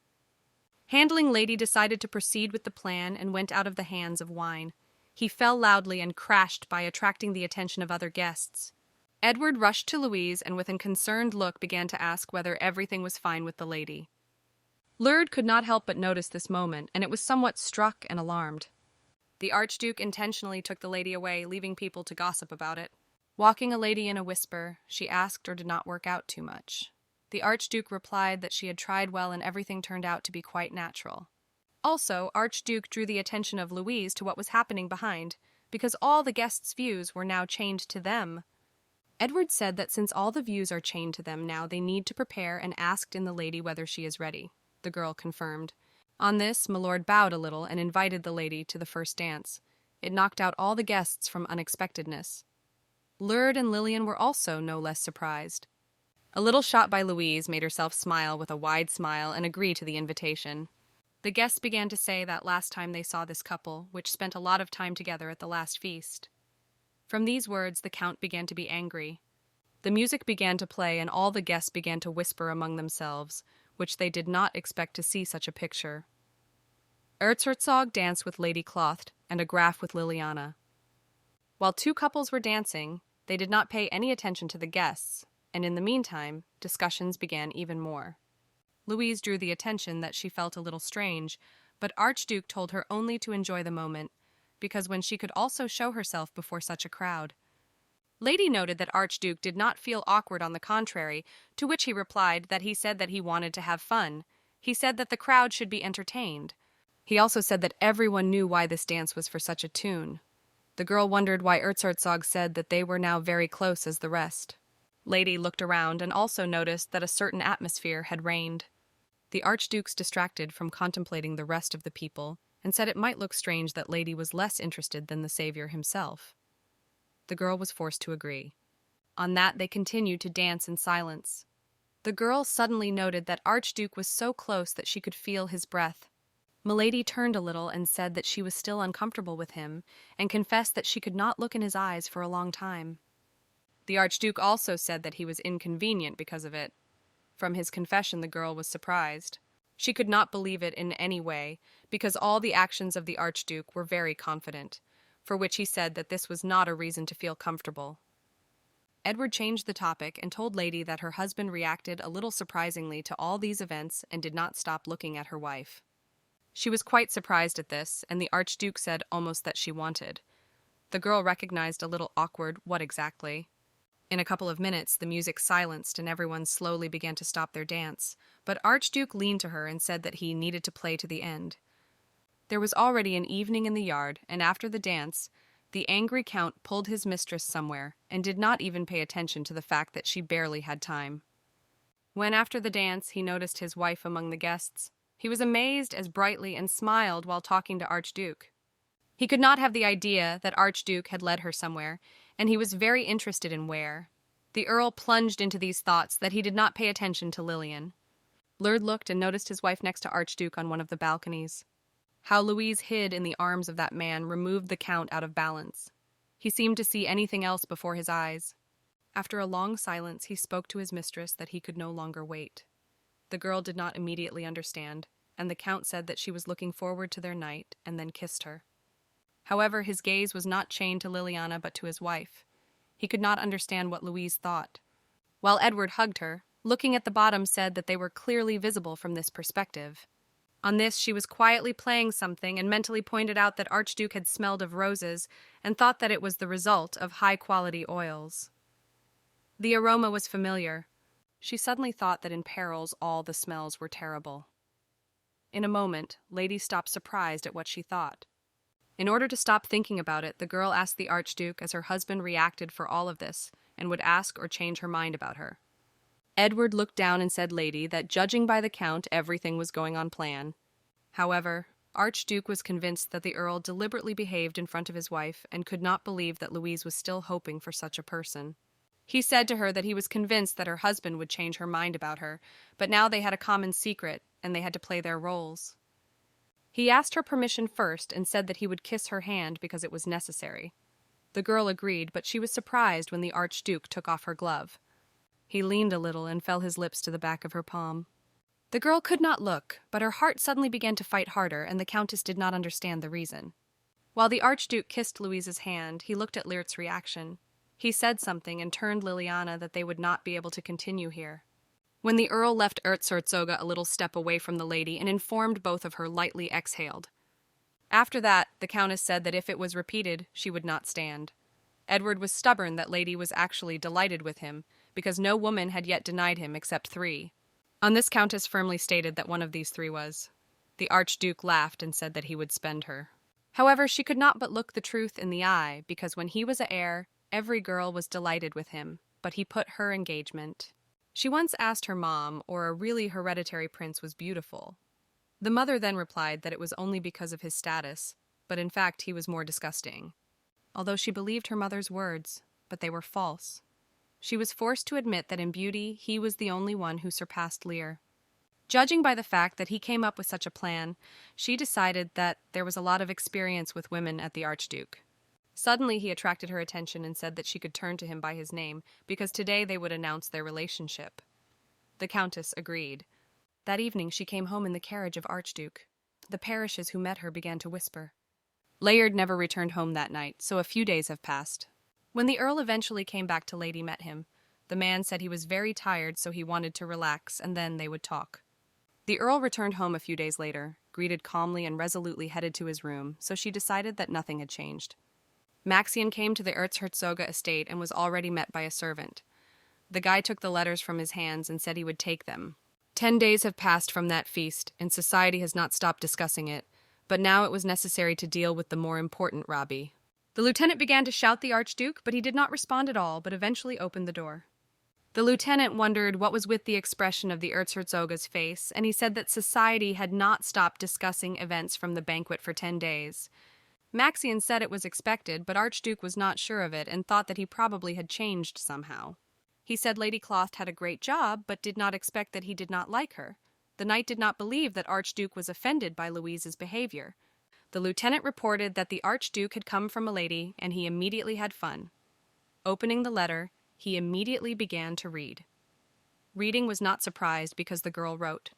Handling Lady decided to proceed with the plan and went out of the hands of wine. He fell loudly and crashed by attracting the attention of other guests. Edward rushed to Louise and with a concerned look began to ask whether everything was fine with the lady. Lurd could not help but notice this moment, and it was somewhat struck and alarmed. The Archduke intentionally took the lady away, leaving people to gossip about it. Walking a lady in a whisper, she asked or did not work out too much. The Archduke replied that she had tried well and everything turned out to be quite natural. Also, Archduke drew the attention of Louise to what was happening behind, because all the guests' views were now chained to them. Edward said that since all the views are chained to them now, they need to prepare and asked in the lady whether she is ready. The girl confirmed. On this, Milord bowed a little and invited the lady to the first dance. It knocked out all the guests from unexpectedness. Lurd and Lillian were also no less surprised. A little shot by Louise made herself smile with a wide smile and agree to the invitation. The guests began to say that last time they saw this couple, which spent a lot of time together at the last feast. From these words, the Count began to be angry. The music began to play and all the guests began to whisper among themselves, which they did not expect to see such a picture. Erzherzog danced with Lady Clothed and a Graf with Liliana. While two couples were dancing, they did not pay any attention to the guests, and in the meantime, discussions began even more. Louise drew the attention that she felt a little strange, but Archduke told her only to enjoy the moment, because when she could also show herself before such a crowd. Lady noted that Archduke did not feel awkward, on the contrary, to which he replied that he said that he wanted to have fun. He said that the crowd should be entertained. He also said that everyone knew why this dance was for such a tune. The girl wondered why Erzherzog said that they were now very close as the rest. Lady looked around and also noticed that a certain atmosphere had reigned. The Archduke's distracted from contemplating the rest of the people and said it might look strange that Lady was less interested than the savior himself. The girl was forced to agree. On that, they continued to dance in silence. The girl suddenly noted that Archduke was so close that she could feel his breath. Milady turned a little and said that she was still uncomfortable with him, and confessed that she could not look in his eyes for a long time. The Archduke also said that he was inconvenient because of it. From his confession, the girl was surprised. She could not believe it in any way, because all the actions of the Archduke were very confident, for which he said that this was not a reason to feel comfortable. Edward changed the topic and told Lady that her husband reacted a little surprisingly to all these events and did not stop looking at her wife. She was quite surprised at this, and the Archduke said almost that she wanted. The girl recognized a little awkward what exactly. In a couple of minutes, the music silenced and everyone slowly began to stop their dance, but Archduke leaned to her and said that he needed to play to the end. There was already an evening in the yard, and after the dance, the angry Count pulled his mistress somewhere and did not even pay attention to the fact that she barely had time. When after the dance he noticed his wife among the guests, he was amazed as brightly and smiled while talking to Archduke. He could not have the idea that Archduke had led her somewhere, and he was very interested in where. The Earl plunged into these thoughts that he did not pay attention to Lillian. Lurd looked and noticed his wife next to Archduke on one of the balconies. How Louise hid in the arms of that man removed the Count out of balance. He seemed to see anything else before his eyes. After a long silence, he spoke to his mistress that he could no longer wait. The girl did not immediately understand, and the count said that she was looking forward to their night and then kissed her. However, his gaze was not chained to Liliana but to his wife. He could not understand what Louise thought. While Edward hugged her, looking at the bottom said that they were clearly visible from this perspective. On this, she was quietly playing something and mentally pointed out that Archduke had smelled of roses and thought that it was the result of high-quality oils. The aroma was familiar. She suddenly thought that in perils all the smells were terrible. In a moment, Lady stopped surprised at what she thought. In order to stop thinking about it, the girl asked the Archduke as her husband reacted for all of this and would ask or change her mind about her. Edward looked down and said, "Lady, that judging by the count, everything was going on plan." However, Archduke was convinced that the Earl deliberately behaved in front of his wife and could not believe that Louise was still hoping for such a person. He said to her that he was convinced that her husband would change her mind about her, but now they had a common secret and they had to play their roles. He asked her permission first and said that he would kiss her hand because it was necessary. The girl agreed, but she was surprised when the Archduke took off her glove. He leaned a little and fell his lips to the back of her palm. The girl could not look, but her heart suddenly began to fight harder, and the Countess did not understand the reason. While the Archduke kissed Louise's hand, he looked at Leart's reaction. He said something and turned Liliana that they would not be able to continue here. When the Earl left Erzherzoga a little step away from the lady and informed both of her, lightly exhaled. After that, the Countess said that if it was repeated, she would not stand. Edward was stubborn that Lady was actually delighted with him, because no woman had yet denied him except 3. On this, Countess firmly stated that one of these 3 was. The Archduke laughed and said that he would spend her. However, she could not but look the truth in the eye, because when he was a heir, every girl was delighted with him, but he put her engagement. She once asked her mom, or a really hereditary prince was beautiful. The mother then replied that it was only because of his status, but in fact he was more disgusting. Although she believed her mother's words, but they were false. She was forced to admit that in beauty he was the only one who surpassed Lear. Judging by the fact that he came up with such a plan, she decided that there was a lot of experience with women at the Archduke. Suddenly he attracted her attention and said that she could turn to him by his name, because today they would announce their relationship. The Countess agreed. That evening she came home in the carriage of Archduke. The parishes who met her began to whisper. Layard never returned home that night, so a few days have passed. When the Earl eventually came back to Lady met him, the man said he was very tired, so he wanted to relax, and then they would talk. The Earl returned home a few days later, greeted calmly and resolutely headed to his room, so she decided that nothing had changed. Maxian came to the Erzherzoga estate and was already met by a servant. The guy took the letters from his hands and said he would take them. 10 days have passed from that feast, and society has not stopped discussing it, but now it was necessary to deal with the more important Robbie. The lieutenant began to shout the Archduke, but he did not respond at all, but eventually opened the door. The lieutenant wondered what was with the expression of the Erzherzoga's face, and he said that society had not stopped discussing events from the banquet for 10 days. Maxian said it was expected, but Archduke was not sure of it and thought that he probably had changed somehow. He said Lady Cloth had a great job, but did not expect that he did not like her. The knight did not believe that Archduke was offended by Louise's behavior. The lieutenant reported that the Archduke had come from a lady, and he immediately had fun. Opening the letter, he immediately began to read. Reading was not surprised because the girl wrote.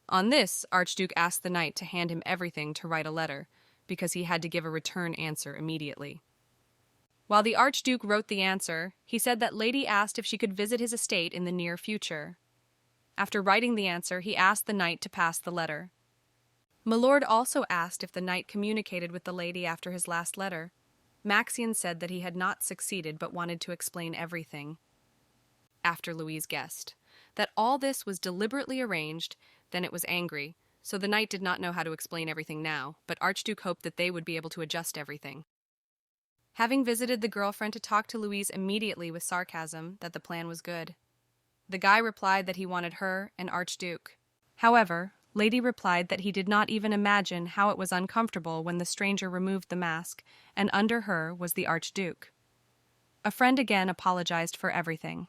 On this, Archduke asked the knight to hand him everything to write a letter, because he had to give a return answer immediately. While the Archduke wrote the answer, he said that Lady asked if she could visit his estate in the near future. After writing the answer, he asked the knight to pass the letter. Milord also asked if the knight communicated with the lady after his last letter. Maxian said that he had not succeeded but wanted to explain everything. After Louise guessed that all this was deliberately arranged, then it was angry, so the knight did not know how to explain everything now, but Archduke hoped that they would be able to adjust everything. Having visited the girlfriend to talk to Louise immediately with sarcasm that the plan was good. The guy replied that he wanted her and Archduke. However, Lady replied that he did not even imagine how it was uncomfortable when the stranger removed the mask, and under her was the Archduke. A friend again apologized for everything.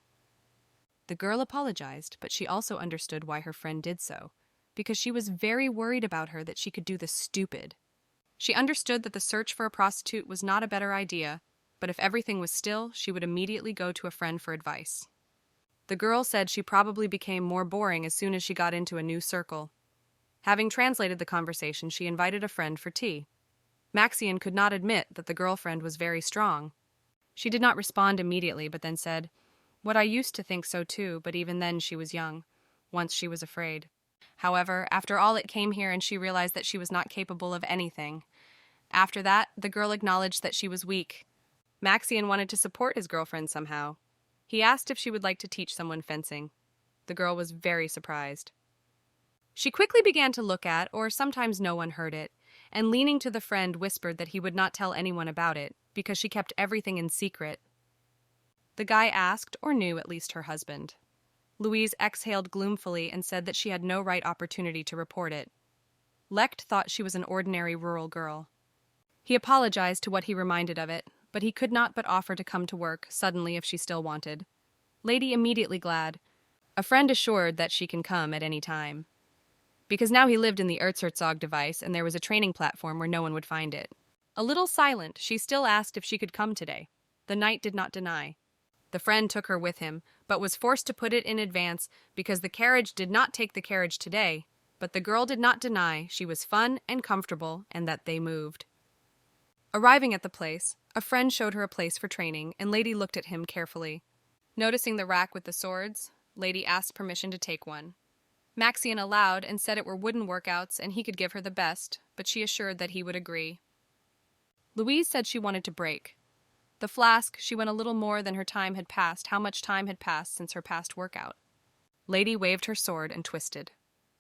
The girl apologized, but she also understood why her friend did so, because she was very worried about her that she could do the stupid. She understood that the search for a prostitute was not a better idea, but if everything was still, she would immediately go to a friend for advice. The girl said she probably became more boring as soon as she got into a new circle. Having translated the conversation, she invited a friend for tea. Maxian could not admit that the girlfriend was very strong. She did not respond immediately, but then said, "What I used to think so too, but even then she was young. Once she was afraid. However, after all it came here and she realized that she was not capable of anything. After that, the girl acknowledged that she was weak. Maxian wanted to support his girlfriend somehow. He asked if she would like to teach someone fencing. The girl was very surprised. She quickly began to look at, or sometimes no one heard it, and leaning to the friend whispered that he would not tell anyone about it, because she kept everything in secret. The guy asked, or knew at least her husband. Louise exhaled gloomfully and said that she had no right opportunity to report it. Lecht thought she was an ordinary rural girl. He apologized to what he reminded of it, but he could not but offer to come to work suddenly if she still wanted. Lady immediately glad. A friend assured that she can come at any time. Because now he lived in the Erzherzog device and there was a training platform where no one would find it. A little silent, she still asked if she could come today. The knight did not deny. The friend took her with him, but was forced to put it in advance because the carriage did not take the carriage today, but the girl did not deny she was fun and comfortable and that they moved. Arriving at the place, a friend showed her a place for training, and Lady looked at him carefully. Noticing the rack with the swords, Lady asked permission to take one. Maxian allowed and said it were wooden workouts and he could give her the best, but she assured that he would agree. Louise said she wanted to break. The flask, she went a little more than her time had passed, how much time had passed since her past workout. Lady waved her sword and twisted.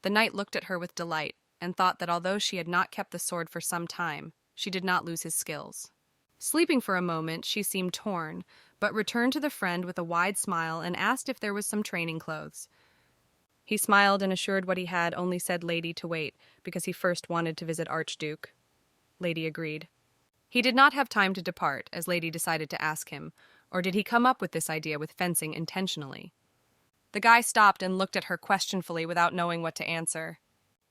The knight looked at her with delight and thought that although she had not kept the sword for some time, she did not lose his skills. Sleeping for a moment, she seemed torn, but returned to the friend with a wide smile and asked if there was some training clothes. He smiled and assured what he had only said Lady to wait, because he first wanted to visit Archduke. Lady agreed. He did not have time to depart, as Lady decided to ask him, or did he come up with this idea with fencing intentionally? The guy stopped and looked at her questionfully without knowing what to answer.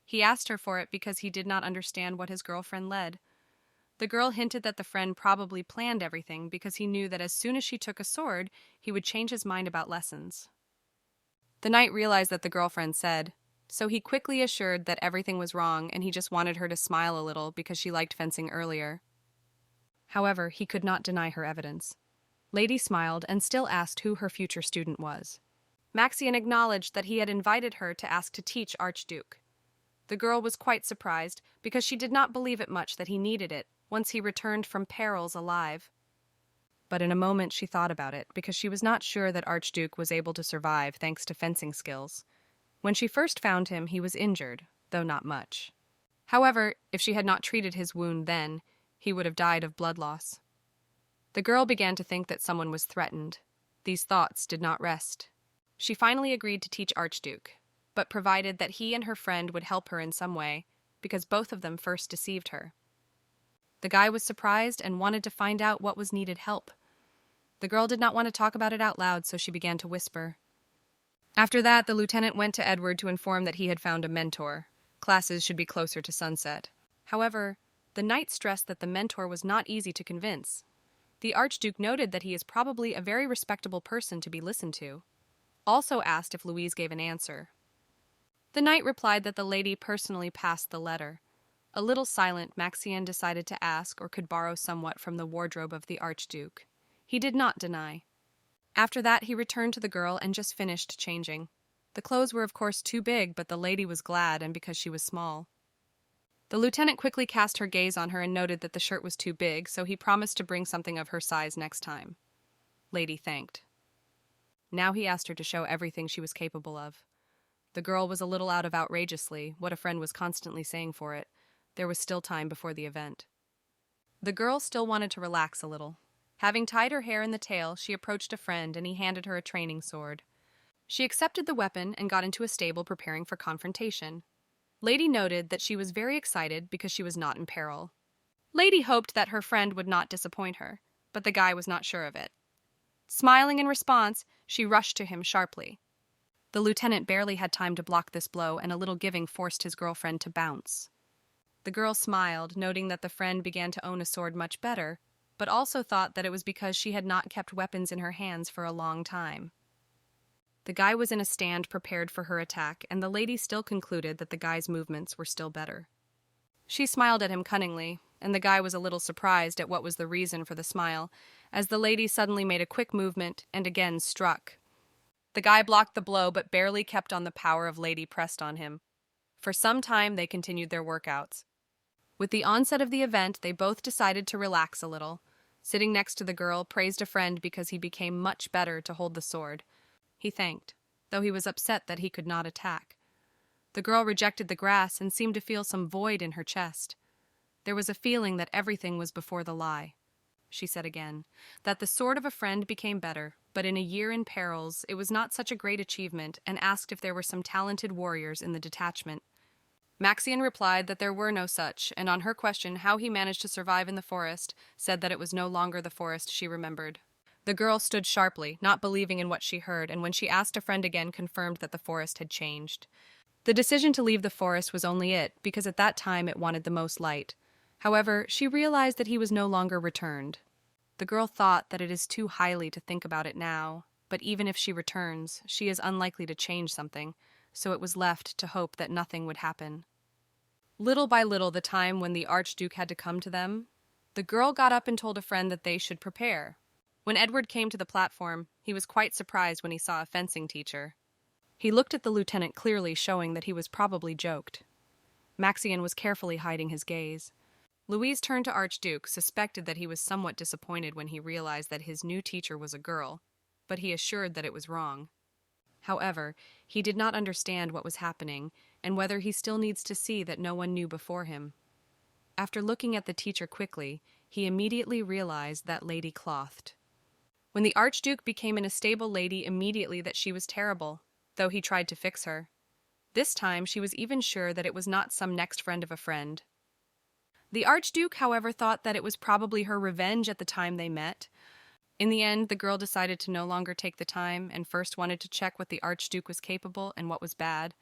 He asked her for it because he did not understand what his girlfriend led. The girl hinted that the friend probably planned everything because he knew that as soon as she took a sword, he would change his mind about lessons. The knight realized that the girlfriend said, so he quickly assured that everything was wrong and he just wanted her to smile a little because she liked fencing earlier. However, he could not deny her evidence. Lady smiled and still asked who her future student was. Maxian acknowledged that he had invited her to ask to teach Archduke. The girl was quite surprised because she did not believe it much that he needed it once he returned from perils alive. But in a moment she thought about it because she was not sure that Archduke was able to survive thanks to fencing skills. When she first found him, he was injured, though not much. However, if she had not treated his wound then, he would have died of blood loss. The girl began to think that someone was threatened. These thoughts did not rest. She finally agreed to teach Archduke, but provided that he and her friend would help her in some way, because both of them first deceived her. The guy was surprised and wanted to find out what was needed help. The girl did not want to talk about it out loud, so she began to whisper. After that, the lieutenant went to Edward to inform that he had found a mentor. Classes should be closer to sunset. However, the knight stressed that the mentor was not easy to convince. The Archduke noted that he is probably a very respectable person to be listened to. Also asked if Louise gave an answer. The knight replied that the lady personally passed the letter. A little silent, Maxian decided to ask or could borrow somewhat from the wardrobe of the Archduke. He did not deny. After that, he returned to the girl and just finished changing. The clothes were of course too big, but the lady was glad, and because she was small. The lieutenant quickly cast her gaze on her and noted that the shirt was too big, so he promised to bring something of her size next time. Lady thanked. Now he asked her to show everything she was capable of. The girl was a little out of outrageously, what a friend was constantly saying for it. There was still time before the event. The girl still wanted to relax a little. Having tied her hair in the tail, she approached a friend and he handed her a training sword. She accepted the weapon and got into a stable preparing for confrontation. Lady noted that she was very excited because she was not in peril. Lady hoped that her friend would not disappoint her, but the guy was not sure of it. Smiling in response, she rushed to him sharply. The lieutenant barely had time to block this blow, and a little giving forced his girlfriend to bounce. The girl smiled, noting that the friend began to own a sword much better, but also thought that it was because she had not kept weapons in her hands for a long time. The guy was in a stand prepared for her attack, and the lady still concluded that the guy's movements were still better. She smiled at him cunningly, and the guy was a little surprised at what was the reason for the smile, as the lady suddenly made a quick movement and again struck. The guy blocked the blow but barely kept on the power of lady pressed on him. For some time they continued their workouts. With the onset of the event, they both decided to relax a little. Sitting next to the girl praised a friend because he became much better to hold the sword. He thanked, though he was upset that he could not attack. The girl rejected the grass and seemed to feel some void in her chest. There was a feeling that everything was before the lie. She said again, that the sword of a friend became better, but in a year in perils it was not such a great achievement, and asked if there were some talented warriors in the detachment. Maxian replied that there were no such, and on her question how he managed to survive in the forest, said that it was no longer the forest she remembered. The girl stood sharply, not believing in what she heard, and when she asked a friend again confirmed that the forest had changed. The decision to leave the forest was only it, because at that time it wanted the most light. However, she realized that he was no longer returned. The girl thought that it is too highly to think about it now, but even if she returns, she is unlikely to change something, so it was left to hope that nothing would happen. Little by little, the time when the Archduke had to come to them, the girl got up and told a friend that they should prepare. When Edward came to the platform, he was quite surprised when he saw a fencing teacher. He looked at the lieutenant clearly, showing that he was probably joked. Maxian was carefully hiding his gaze. Louise turned to Archduke, suspected that he was somewhat disappointed when he realized that his new teacher was a girl, but he assured that it was wrong. However, he did not understand what was happening, and whether he still needs to see that no one knew before him. After looking at the teacher quickly, he immediately realized that lady clothed. When the Archduke became an unstable lady immediately that she was terrible, though he tried to fix her. This time she was even sure that it was not some next friend of a friend. The Archduke, however, thought that it was probably her revenge at the time they met. In the end, the girl decided to no longer take the time and first wanted to check what the Archduke was capable and what was bad,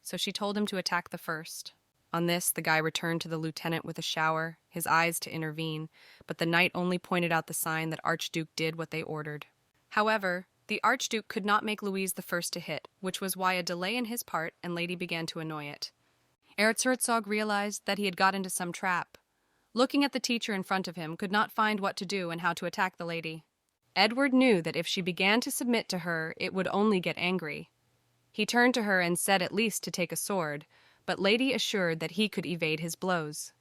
so she told him to attack the first. On this, the guy returned to the lieutenant with a shower, his eyes to intervene, but the knight only pointed out the sign that Archduke did what they ordered. However, the Archduke could not make Louise the first to hit, which was why a delay in his part and lady began to annoy it. Erzherzog realized that he had got into some trap. Looking at the teacher in front of him, could not find what to do and how to attack the lady. Edward knew that if she began to submit to her, it would only get angry. He turned to her and said at least to take a sword, but lady assured that he could evade his blows.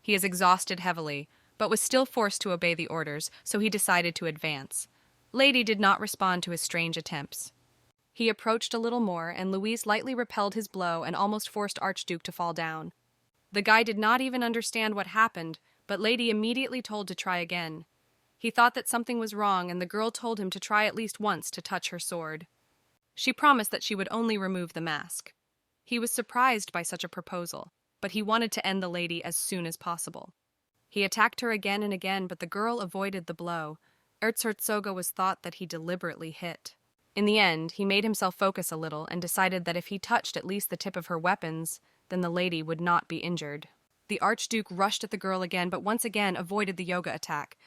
He is exhausted heavily, but was still forced to obey the orders, so he decided to advance. Lady did not respond to his strange attempts. He approached a little more, and Louise lightly repelled his blow and almost forced Archduke to fall down. The guy did not even understand what happened, but Lady immediately told to try again. He thought that something was wrong, and the girl told him to try at least once to touch her sword. She promised that she would only remove the mask. He was surprised by such a proposal, but he wanted to end the lady as soon as possible. He attacked her again and again, but the girl avoided the blow. Erzherzog was thought that he deliberately hit. In the end, he made himself focus a little and decided that if he touched at least the tip of her weapons, then the lady would not be injured. The Archduke rushed at the girl again, but once again avoided the yoga attack.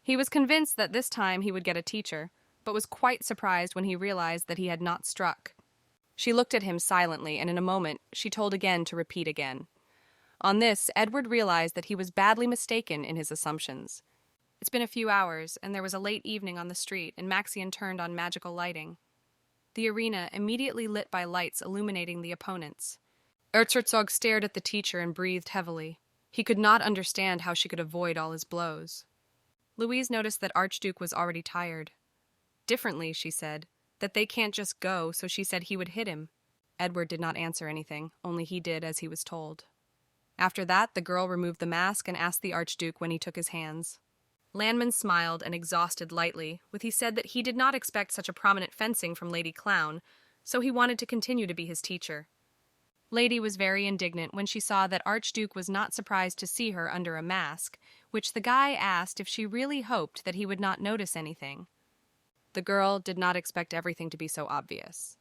He was convinced that this time he would get a teacher, but was quite surprised when he realized that he had not struck. She looked at him silently, and in a moment she told again to repeat again. On this, Edward realized that he was badly mistaken in his assumptions. It's been a few hours, and there was a late evening on the street, and Maxian turned on magical lighting. The arena immediately lit by lights illuminating the opponents. Erzherzog stared at the teacher and breathed heavily. He could not understand how she could avoid all his blows. Louise noticed that Archduke was already tired. Differently, she said, that they can't just go, so she said he would hit him. Edward did not answer anything, only he did as he was told. After that, the girl removed the mask and asked the Archduke when he took his hands. Landman smiled and exhausted lightly, with he said that he did not expect such a prominent fencing from Lady Clown, so he wanted to continue to be his teacher. Lady was very indignant when she saw that Archduke was not surprised to see her under a mask, which the guy asked if she really hoped that he would not notice anything. The girl did not expect everything to be so obvious.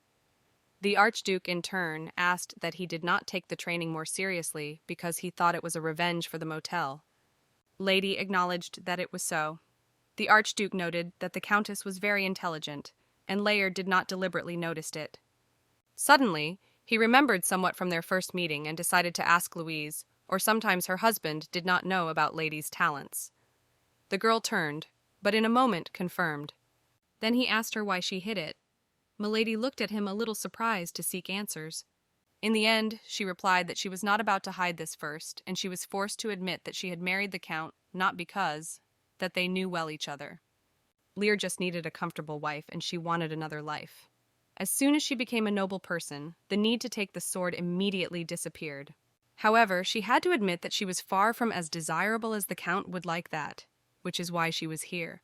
The Archduke, in turn, asked that he did not take the training more seriously because he thought it was a revenge for the motel. Lady acknowledged that it was so. The Archduke noted that the Countess was very intelligent, and Layard did not deliberately notice it. Suddenly, he remembered somewhat from their first meeting and decided to ask Louise, or sometimes her husband did not know about Lady's talents. The girl turned, but in a moment confirmed. Then he asked her why she hid it. Milady looked at him a little surprised to seek answers. In the end, she replied that she was not about to hide this first, and she was forced to admit that she had married the Count not because, that they knew well each other. Lear just needed a comfortable wife, and she wanted another life. As soon as she became a noble person, the need to take the sword immediately disappeared. However, she had to admit that she was far from as desirable as the Count would like that, which is why she was here.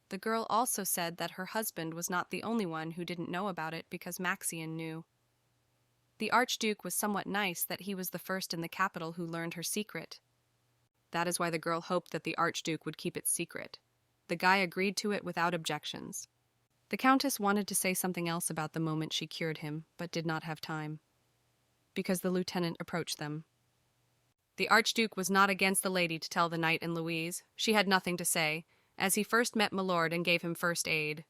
The girl also said that her husband was not the only one who didn't know about it because Maxian knew. The Archduke was somewhat nice that he was the first in the capital who learned her secret. That is why the girl hoped that the Archduke would keep it secret. The guy agreed to it without objections. The Countess wanted to say something else about the moment she cured him, but did not have time, because the lieutenant approached them. The Archduke was not against the lady to tell the knight and Louise. She had nothing to say, as he first met Milord and gave him first aid.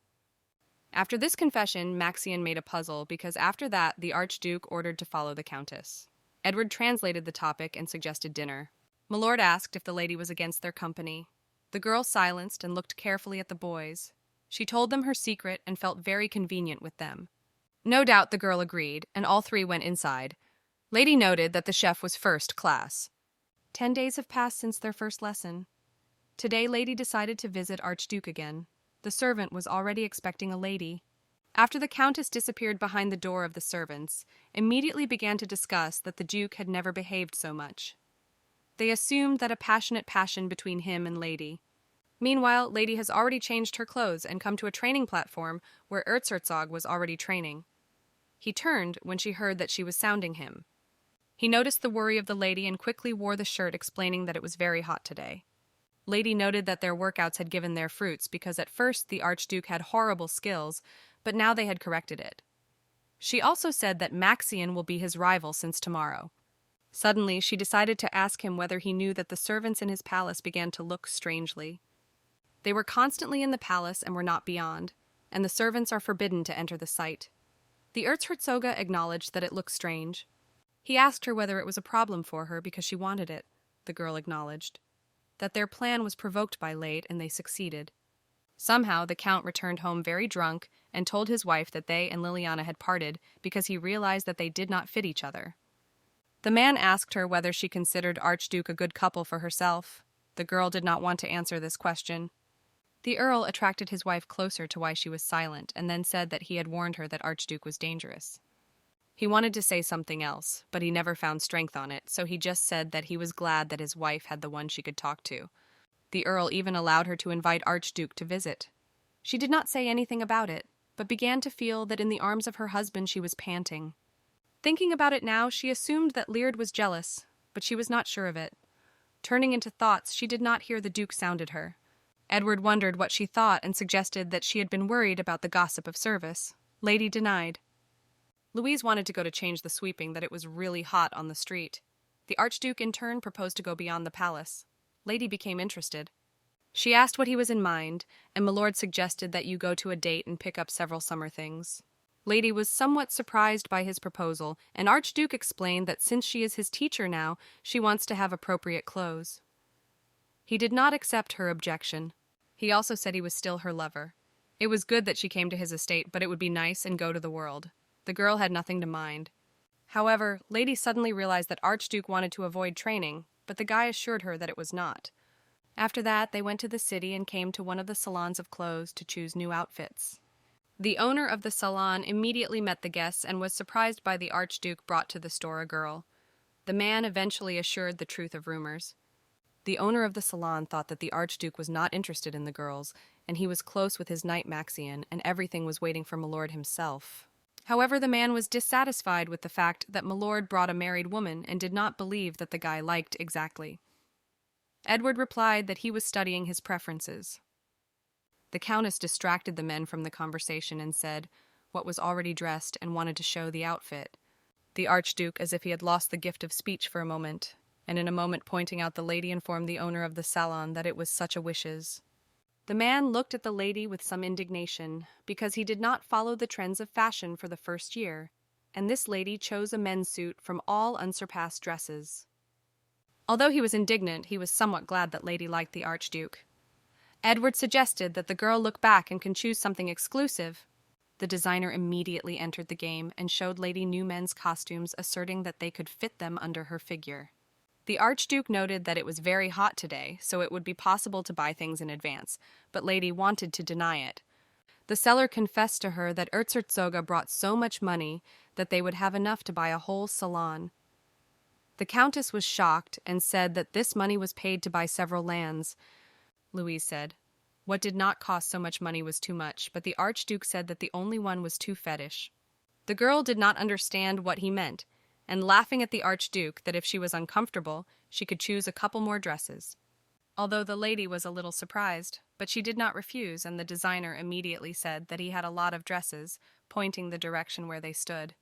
After this confession, Maxian made a puzzle, because after that the Archduke ordered to follow the Countess. Edward translated the topic and suggested dinner. Milord asked if the lady was against their company. The girl silenced and looked carefully at the boys. She told them her secret and felt very convenient with them. No doubt the girl agreed, and all three went inside. Lady noted that the chef was first class. 10 days have passed since their first lesson. Today Lady decided to visit Archduke again. The servant was already expecting a lady. After the Countess disappeared behind the door of the servants, immediately began to discuss that the Duke had never behaved so much. They assumed that a passionate passion between him and Lady. Meanwhile, Lady has already changed her clothes and come to a training platform where Erzherzog was already training. He turned when she heard that she was sounding him. He noticed the worry of the lady and quickly wore the shirt, explaining that it was very hot today. Lady noted that their workouts had given their fruits, because at first the Archduke had horrible skills, but now they had corrected it. She also said that Maxian will be his rival since tomorrow. Suddenly, she decided to ask him whether he knew that the servants in his palace began to look strangely. They were constantly in the palace and were not beyond, and the servants are forbidden to enter the site. The Erzherzoga acknowledged that it looked strange. He asked her whether it was a problem for her because she wanted it. The girl acknowledged that their plan was provoked by Lade and they succeeded. Somehow, the Count returned home very drunk and told his wife that they and Liliana had parted because he realized that they did not fit each other. The man asked her whether she considered Archduke a good couple for herself. The girl did not want to answer this question. The Earl attracted his wife closer to why she was silent and then said that he had warned her that Archduke was dangerous. He wanted to say something else, but he never found strength on it, so he just said that he was glad that his wife had the one she could talk to. The Earl even allowed her to invite Archduke to visit. She did not say anything about it, but began to feel that in the arms of her husband she was panting. Thinking about it now, she assumed that Leard was jealous, but she was not sure of it. Turning into thoughts, she did not hear the Duke sounded her. Edward wondered what she thought and suggested that she had been worried about the gossip of service. Lady denied. Louise wanted to go to change the sweeping, that it was really hot on the street. The Archduke in turn proposed to go beyond the palace. Lady became interested. She asked what he was in mind, and Milord suggested that you go to a date and pick up several summer things. Lady was somewhat surprised by his proposal, and Archduke explained that since she is his teacher now, she wants to have appropriate clothes. He did not accept her objection. He also said he was still her lover. It was good that she came to his estate, but it would be nice and go to the world. The girl had nothing to mind. However, Lady suddenly realized that Archduke wanted to avoid training, but the guy assured her that it was not. After that, they went to the city and came to one of the salons of clothes to choose new outfits. The owner of the salon immediately met the guests and was surprised by the Archduke brought to the store a girl. The man eventually assured the truth of rumors. The owner of the salon thought that the Archduke was not interested in the girls, and he was close with his knight Maxian, and everything was waiting for Milord himself. However, the man was dissatisfied with the fact that Milord brought a married woman and did not believe that the guy liked exactly. Edward replied that he was studying his preferences. The Countess distracted the men from the conversation and said what was already dressed and wanted to show the outfit. The Archduke, as if he had lost the gift of speech for a moment, and in a moment pointing out the lady informed the owner of the salon that it was such a wishes. The man looked at the lady with some indignation, because he did not follow the trends of fashion for the first year, and this lady chose a men's suit from all unsurpassed dresses. Although he was indignant, he was somewhat glad that Lady liked the Archduke. Edward suggested that the girl look back and can choose something exclusive. The designer immediately entered the game and showed Lady new men's costumes, asserting that they could fit them under her figure. The Archduke noted that it was very hot today, so it would be possible to buy things in advance, but Lady wanted to deny it. The seller confessed to her that Erzherzogin brought so much money that they would have enough to buy a whole salon. The Countess was shocked and said that this money was paid to buy several lands. Louise said, what did not cost so much money was too much, but the Archduke said that the only one was too fetish. The girl did not understand what he meant, and laughing at the Archduke that if she was uncomfortable, she could choose a couple more dresses. Although the lady was a little surprised, but she did not refuse, and the designer immediately said that he had a lot of dresses, pointing the direction where they stood.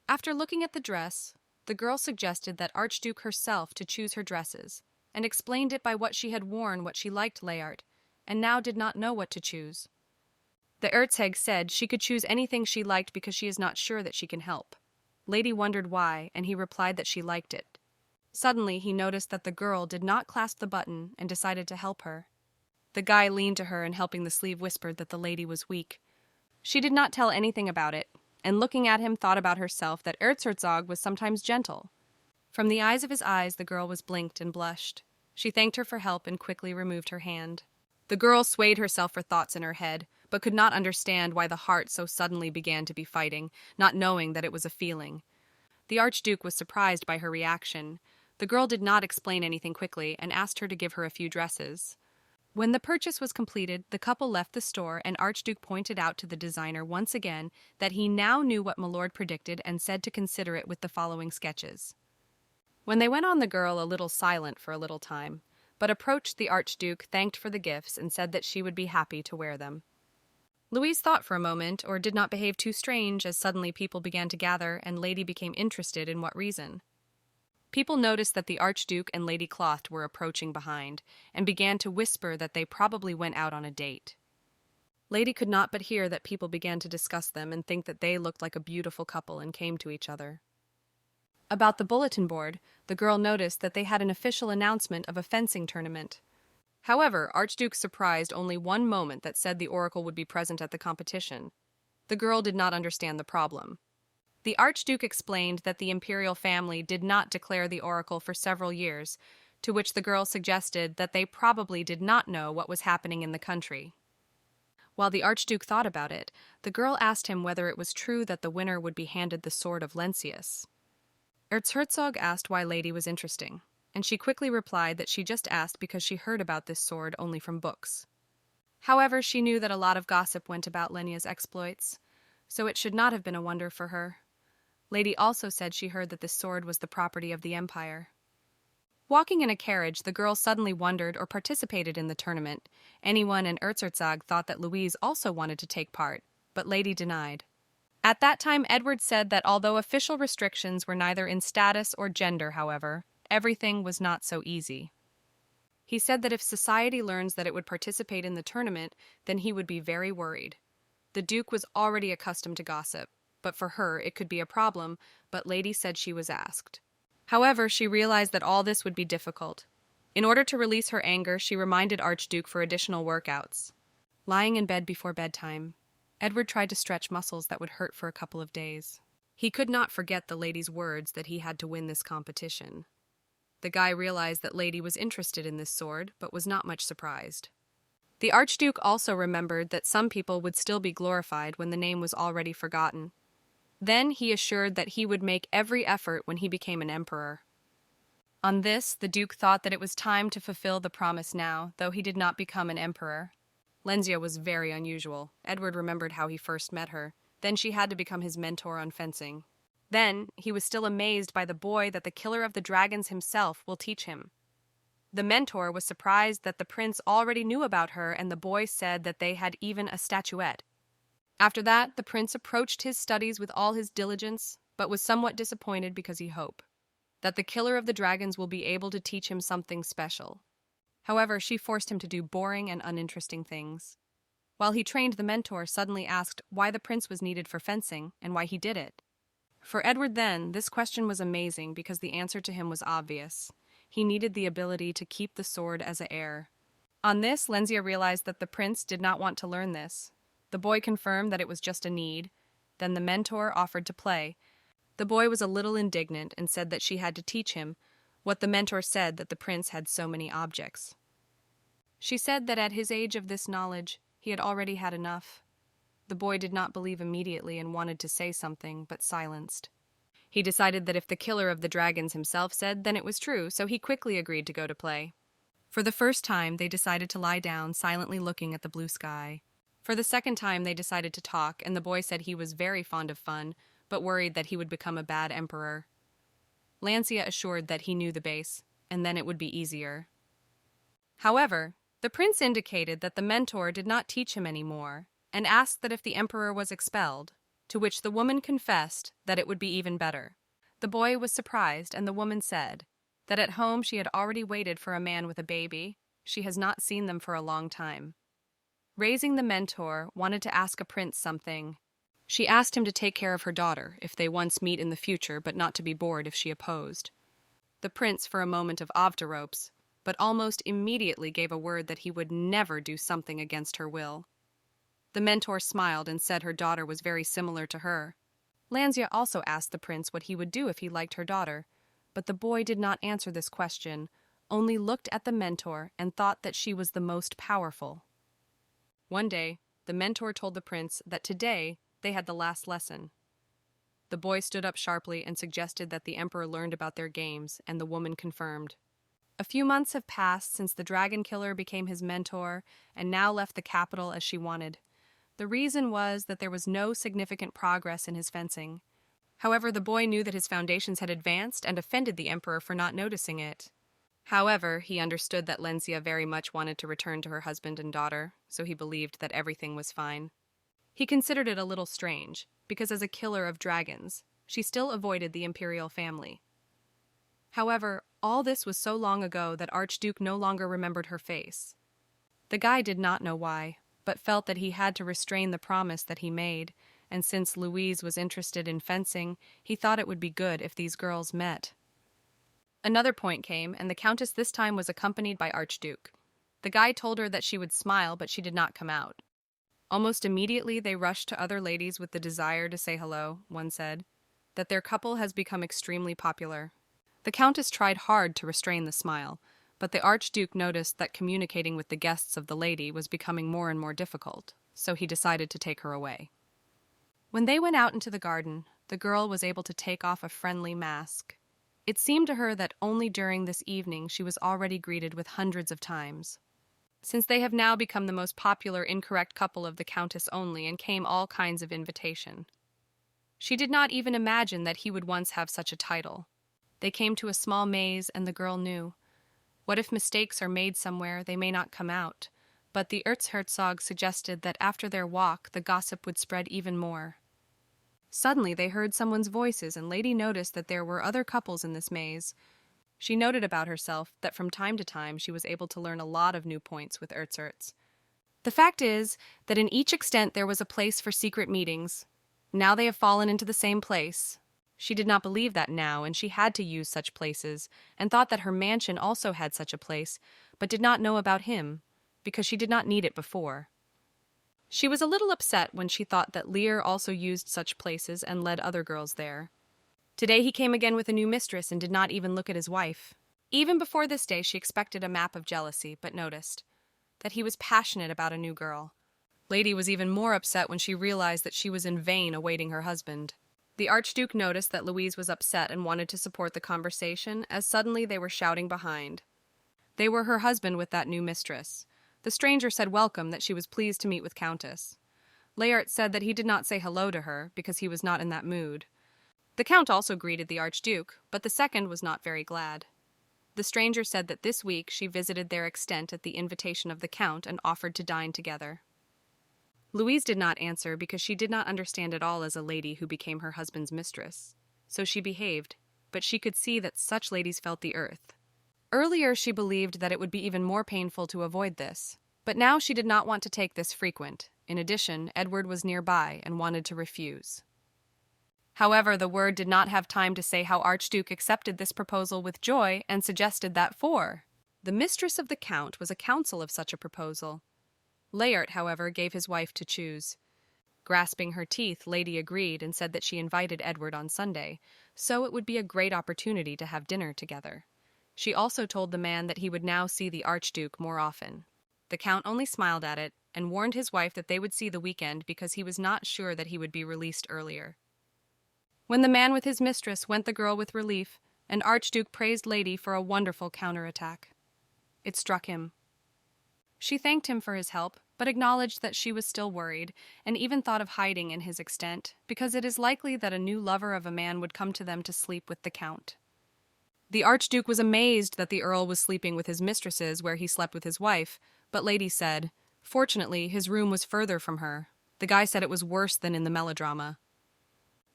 After looking at the dress, the girl suggested that Archduke herself to choose her dresses, and explained it by what she had worn what she liked Layard, and now did not know what to choose. The Erzheg said she could choose anything she liked because she is not sure that she can help. Lady wondered why, and he replied that she liked it. Suddenly, he noticed that the girl did not clasp the button and decided to help her. The guy leaned to her and helping the sleeve whispered that the lady was weak. She did not tell anything about it, and looking at him thought about herself that Erzherzog was sometimes gentle. From the eyes of his eyes, the girl was blinked and blushed. She thanked her for help and quickly removed her hand. The girl swayed herself for thoughts in her head, but could not understand why the heart so suddenly began to be fighting, not knowing that it was a feeling. The Archduke was surprised by her reaction. The girl did not explain anything quickly and asked her to give her a few dresses. When the purchase was completed, the couple left the store and Archduke pointed out to the designer once again that he now knew what Milord predicted and said to consider it with the following sketches. When they went on, the girl a little silent for a little time, but approached the Archduke, thanked for the gifts, and said that she would be happy to wear them. Louise thought for a moment, or did not behave too strange, as suddenly people began to gather and Lady became interested in what reason. People noticed that the Archduke and Lady Clothed were approaching behind, and began to whisper that they probably went out on a date. Lady could not but hear that people began to discuss them and think that they looked like a beautiful couple and came to each other. About the bulletin board, the girl noticed that they had an official announcement of a fencing tournament. However, Archduke surprised only one moment that said the oracle would be present at the competition. The girl did not understand the problem. The Archduke explained that the imperial family did not declare the oracle for several years, to which the girl suggested that they probably did not know what was happening in the country. While the Archduke thought about it, the girl asked him whether it was true that the winner would be handed the sword of Lencius. Erzherzog asked why Lady was interesting, and she quickly replied that she just asked because she heard about this sword only from books. However, she knew that a lot of gossip went about Lenia's exploits, so it should not have been a wonder for her. Lady also said she heard that this sword was the property of the Empire. Walking in a carriage, the girl suddenly wondered or participated in the tournament. Anyone in Erzherzog thought that Louise also wanted to take part, but Lady denied. At that time, Edward said that although official restrictions were neither in status or gender, however, everything was not so easy. He said that if society learns that it would participate in the tournament, then he would be very worried. The Duke was already accustomed to gossip, but for her it could be a problem, but Lady said she was asked. However, she realized that all this would be difficult. In order to release her anger, she reminded Archduke for additional workouts. Lying in bed before bedtime, Edward tried to stretch muscles that would hurt for a couple of days. He could not forget the lady's words that he had to win this competition. The guy realized that Lady was interested in this sword, but was not much surprised. The Archduke also remembered that some people would still be glorified when the name was already forgotten. Then he assured that he would make every effort when he became an emperor. On this, the Duke thought that it was time to fulfill the promise now, though he did not become an emperor. Lenzia was very unusual. Edward remembered how he first met her. Then she had to become his mentor on fencing. Then he was still amazed by the boy that the killer of the dragons himself will teach him. The mentor was surprised that the prince already knew about her, and the boy said that they had even a statuette. After that, the prince approached his studies with all his diligence, but was somewhat disappointed because he hoped. that the killer of the dragons will be able to teach him something special. However, she forced him to do boring and uninteresting things. While he trained, the mentor suddenly asked why the prince was needed for fencing and why he did it. For Edward then, this question was amazing because the answer to him was obvious. He needed the ability to keep the sword as an heir. On this, Lenzia realized that the prince did not want to learn this. The boy confirmed that it was just a need. Then the mentor offered to play. The boy was a little indignant and said that she had to teach him what the mentor said, that the prince had so many objects. She said that at his age of this knowledge, he had already had enough. The boy did not believe immediately and wanted to say something, but silenced. He decided that if the killer of the dragons himself said, then it was true, so he quickly agreed to go to play. For the first time, they decided to lie down, silently looking at the blue sky. For the second time, they decided to talk, and the boy said he was very fond of fun, but worried that he would become a bad emperor. Lancia assured that he knew the base, and then it would be easier. However, the prince indicated that the mentor did not teach him anymore, and asked that if the emperor was expelled, to which the woman confessed that it would be even better. The boy was surprised, and the woman said that at home she had already waited for a man with a baby. She has not seen them for a long time. Raising the mentor wanted to ask a prince something. She asked him to take care of her daughter if they once meet in the future, but not to be bored if she opposed. The prince, for a moment, of off the ropes, but almost immediately gave a word that he would never do something against her will. The mentor smiled and said her daughter was very similar to her. Lanzia also asked the prince what he would do if he liked her daughter, but the boy did not answer this question, only looked at the mentor and thought that she was the most powerful. One day, the mentor told the prince that today they had the last lesson. The boy stood up sharply and suggested that the emperor learned about their games, and the woman confirmed. A few months have passed since the dragon killer became his mentor and now left the capital as she wanted. The reason was that there was no significant progress in his fencing. However, the boy knew that his foundations had advanced and offended the emperor for not noticing it. However, he understood that Lenzia very much wanted to return to her husband and daughter, so he believed that everything was fine. He considered it a little strange, because as a killer of dragons, she still avoided the imperial family. However, all this was so long ago that Archduke no longer remembered her face. The guy did not know why, but felt that he had to restrain the promise that he made, and since Louise was interested in fencing, he thought it would be good if these girls met. Another point came, and the Countess this time was accompanied by Archduke. The guy told her that she would smile, but she did not come out. Almost immediately they rushed to other ladies with the desire to say hello, one said, that their couple has become extremely popular. The Countess tried hard to restrain the smile, but the Archduke noticed that communicating with the guests of the lady was becoming more and more difficult, so he decided to take her away. When they went out into the garden, the girl was able to take off a friendly mask. It seemed to her that only during this evening she was already greeted with hundreds of times. Since they have now become the most popular incorrect couple of the Countess only, and came all kinds of invitation. She did not even imagine that he would once have such a title. They came to a small maze, and the girl knew. What if mistakes are made somewhere, they may not come out, but the Erzherzog suggested that after their walk the gossip would spread even more. Suddenly they heard someone's voices, and Lady noticed that there were other couples in this maze. She noted about herself that from time to time she was able to learn a lot of new points with Erzherz. The fact is that in each extent there was a place for secret meetings. Now they have fallen into the same place. She did not believe that now, and she had to use such places, and thought that her mansion also had such a place, but did not know about him, because she did not need it before. She was a little upset when she thought that Lear also used such places and led other girls there. Today he came again with a new mistress and did not even look at his wife. Even before this day she expected a map of jealousy, but noticed that he was passionate about a new girl. Lady was even more upset when she realized that she was in vain awaiting her husband. The Archduke noticed that Louise was upset and wanted to support the conversation, as suddenly they were shouting behind. They were her husband with that new mistress. The stranger said welcome, that she was pleased to meet with Countess. Layart said that he did not say hello to her, because he was not in that mood. The Count also greeted the Archduke, but the second was not very glad. The stranger said that this week she visited their extent at the invitation of the Count and offered to dine together. Louise did not answer because she did not understand at all as a lady who became her husband's mistress, so she behaved but she could see that such ladies felt the earth. Earlier, she believed that it would be even more painful to avoid this, but now she did not want to take this frequent. In addition, Edward was nearby and wanted to refuse. However, the word did not have time to say how Archduke accepted this proposal with joy and suggested that the mistress of the Count was a counsel of such a proposal. Layert, however, gave his wife to choose. Grasping her teeth, Lady agreed and said that she invited Edward on Sunday, so it would be a great opportunity to have dinner together. She also told the man that he would now see the Archduke more often. The Count only smiled at it and warned his wife that they would see the weekend because he was not sure that he would be released earlier. When the man with his mistress went the girl with relief, and Archduke praised Lady for a wonderful counterattack. It struck him. She thanked him for his help, but acknowledged that she was still worried, and even thought of hiding in his extent, because it is likely that a new lover of a man would come to them to sleep with the Count. The Archduke was amazed that the Earl was sleeping with his mistresses where he slept with his wife, but Lady said, fortunately, his room was further from her. The guy said it was worse than in the melodrama.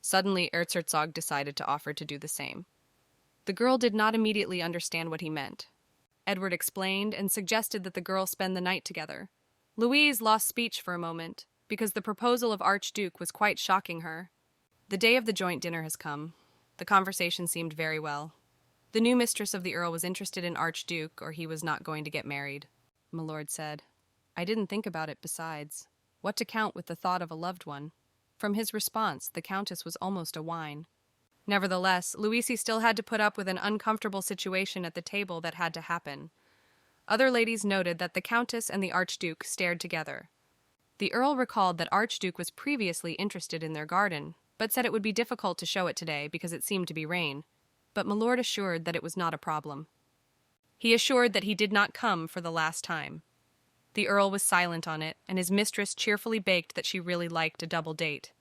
Suddenly, Erzherzog decided to offer to do the same. The girl did not immediately understand what he meant. Edward explained and suggested that the girl spend the night together. Louise lost speech for a moment, because the proposal of Archduke was quite shocking her. The day of the joint dinner has come. The conversation seemed very well. The new mistress of the Earl was interested in Archduke, or he was not going to get married. My lord said, I didn't think about it besides. What to count with the thought of a loved one? From his response, the Countess was almost a whine. Nevertheless, Louise still had to put up with an uncomfortable situation at the table that had to happen. Other ladies noted that the Countess and the Archduke stared together. The Earl recalled that Archduke was previously interested in their garden, but said it would be difficult to show it today because it seemed to be rain. But my lord assured that it was not a problem. He assured that he did not come for the last time. The Earl was silent on it, and his mistress cheerfully baked that she really liked a double date.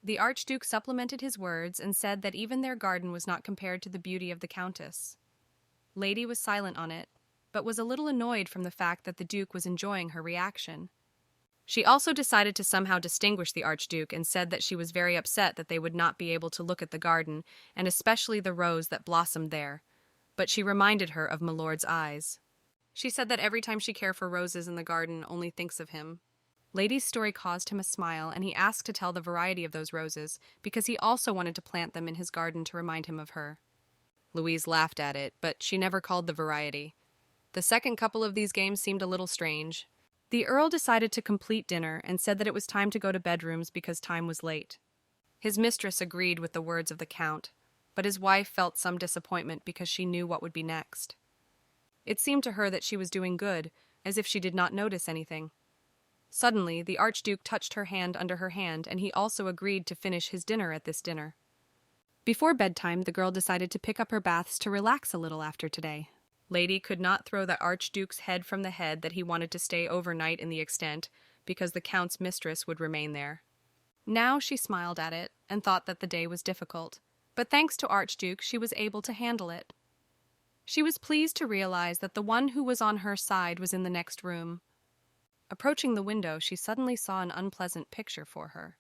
The Archduke supplemented his words and said that even their garden was not compared to the beauty of the Countess. Lady was silent on it, but was a little annoyed from the fact that the Duke was enjoying her reaction. She also decided to somehow distinguish the Archduke and said that she was very upset that they would not be able to look at the garden, and especially the rose that blossomed there. But she reminded her of my lord's eyes. She said that every time she cares for roses in the garden, only thinks of him. Lady's story caused him a smile, and he asked to tell the variety of those roses, because he also wanted to plant them in his garden to remind him of her. Louise laughed at it, but she never called the variety. The second couple of these games seemed a little strange. The Earl decided to complete dinner and said that it was time to go to bedrooms because time was late. His mistress agreed with the words of the Count, but his wife felt some disappointment because she knew what would be next. It seemed to her that she was doing good, as if she did not notice anything. Suddenly, the Archduke touched her hand under her hand, and he also agreed to finish his dinner at this dinner. Before bedtime, the girl decided to pick up her baths to relax a little after today. Lady could not throw the Archduke's head from the head that he wanted to stay overnight in the extent, because the Count's mistress would remain there. Now she smiled at it, and thought that the day was difficult, but thanks to Archduke, she was able to handle it. She was pleased to realize that the one who was on her side was in the next room. Approaching the window, she suddenly saw an unpleasant picture for her.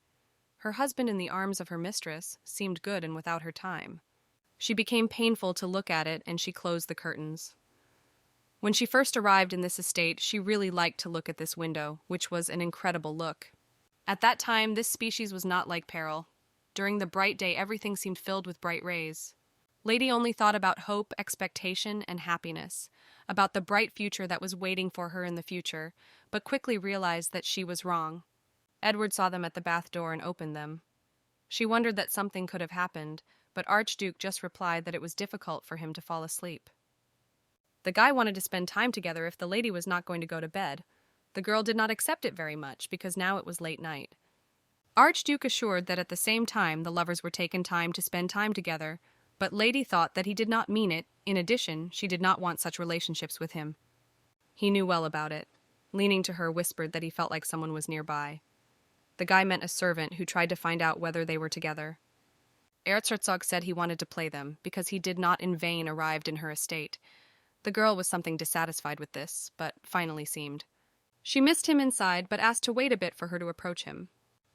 Her husband in the arms of her mistress seemed good and without her time. She became painful to look at it, and she closed the curtains. When she first arrived in this estate, she really liked to look at this window, which was an incredible look. At that time, this species was not like peril. During the bright day, everything seemed filled with bright rays. Lady only thought about hope, expectation, and happiness, about the bright future that was waiting for her in the future, but quickly realized that she was wrong. Edward saw them at the bath door and opened them. She wondered that something could have happened, but Archduke just replied that it was difficult for him to fall asleep. The guy wanted to spend time together if the lady was not going to go to bed. The girl did not accept it very much, because now it was late night. Archduke assured that at the same time the lovers were taking time to spend time together, but Lady thought that he did not mean it. In addition, she did not want such relationships with him. He knew well about it. Leaning to her, whispered that he felt like someone was nearby. The guy meant a servant who tried to find out whether they were together. Erzherzog said he wanted to play them, because he did not in vain arrived in her estate. The girl was something dissatisfied with this, but finally seemed. She missed him inside, but asked to wait a bit for her to approach him.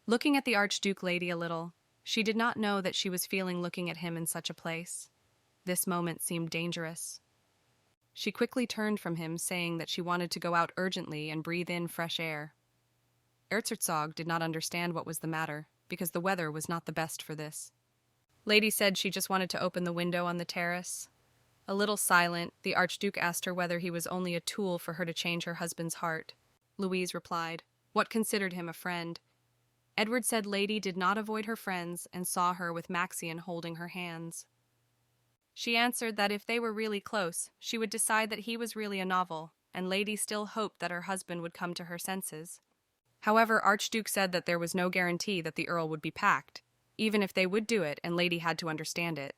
Looking at the Archduke lady a little, she did not know that she was feeling looking at him in such a place. This moment seemed dangerous. She quickly turned from him, saying that she wanted to go out urgently and breathe in fresh air. Erzherzog did not understand what was the matter, because the weather was not the best for this. Lady said she just wanted to open the window on the terrace. A little silent, the Archduke asked her whether he was only a tool for her to change her husband's heart. Louise replied, "What considered him a friend?" Edward said Lady did not avoid her friends and saw her with Maxion holding her hands. She answered that if they were really close, she would decide that he was really a novel, and Lady still hoped that her husband would come to her senses. However, Archduke said that there was no guarantee that the Earl would be packed, even if they would do it, and Lady had to understand it.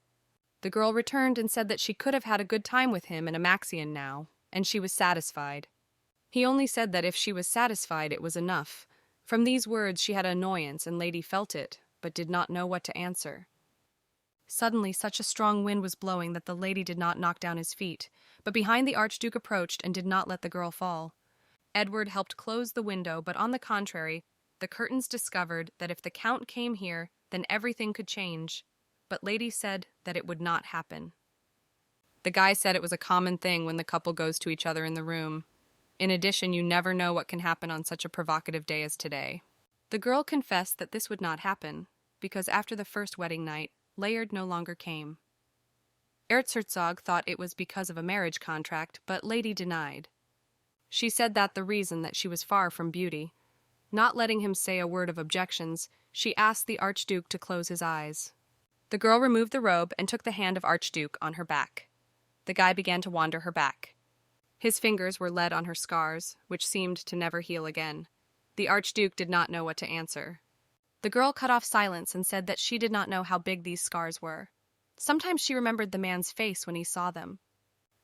The girl returned and said that she could have had a good time with him and a Maxion now, and she was satisfied. He only said that if she was satisfied, it was enough. From these words she had annoyance, and Lady felt it, but did not know what to answer. Suddenly such a strong wind was blowing that the lady did not knock down his feet, but behind the Archduke approached and did not let the girl fall. Edward helped close the window, but on the contrary, the curtains discovered that if the Count came here, then everything could change. But Lady said that it would not happen. The guy said it was a common thing when the couple goes to each other in the room. In addition, you never know what can happen on such a provocative day as today. The girl confessed that this would not happen, because after the first wedding night, Layard no longer came. Erzherzog thought it was because of a marriage contract, but Lady denied. She said that the reason that she was far from beauty. Not letting him say a word of objections, she asked the Archduke to close his eyes. The girl removed the robe and took the hand of Archduke on her back. The guy began to wander her back. His fingers were led on her scars, which seemed to never heal again. The Archduke did not know what to answer. The girl cut off silence and said that she did not know how big these scars were. Sometimes she remembered the man's face when he saw them.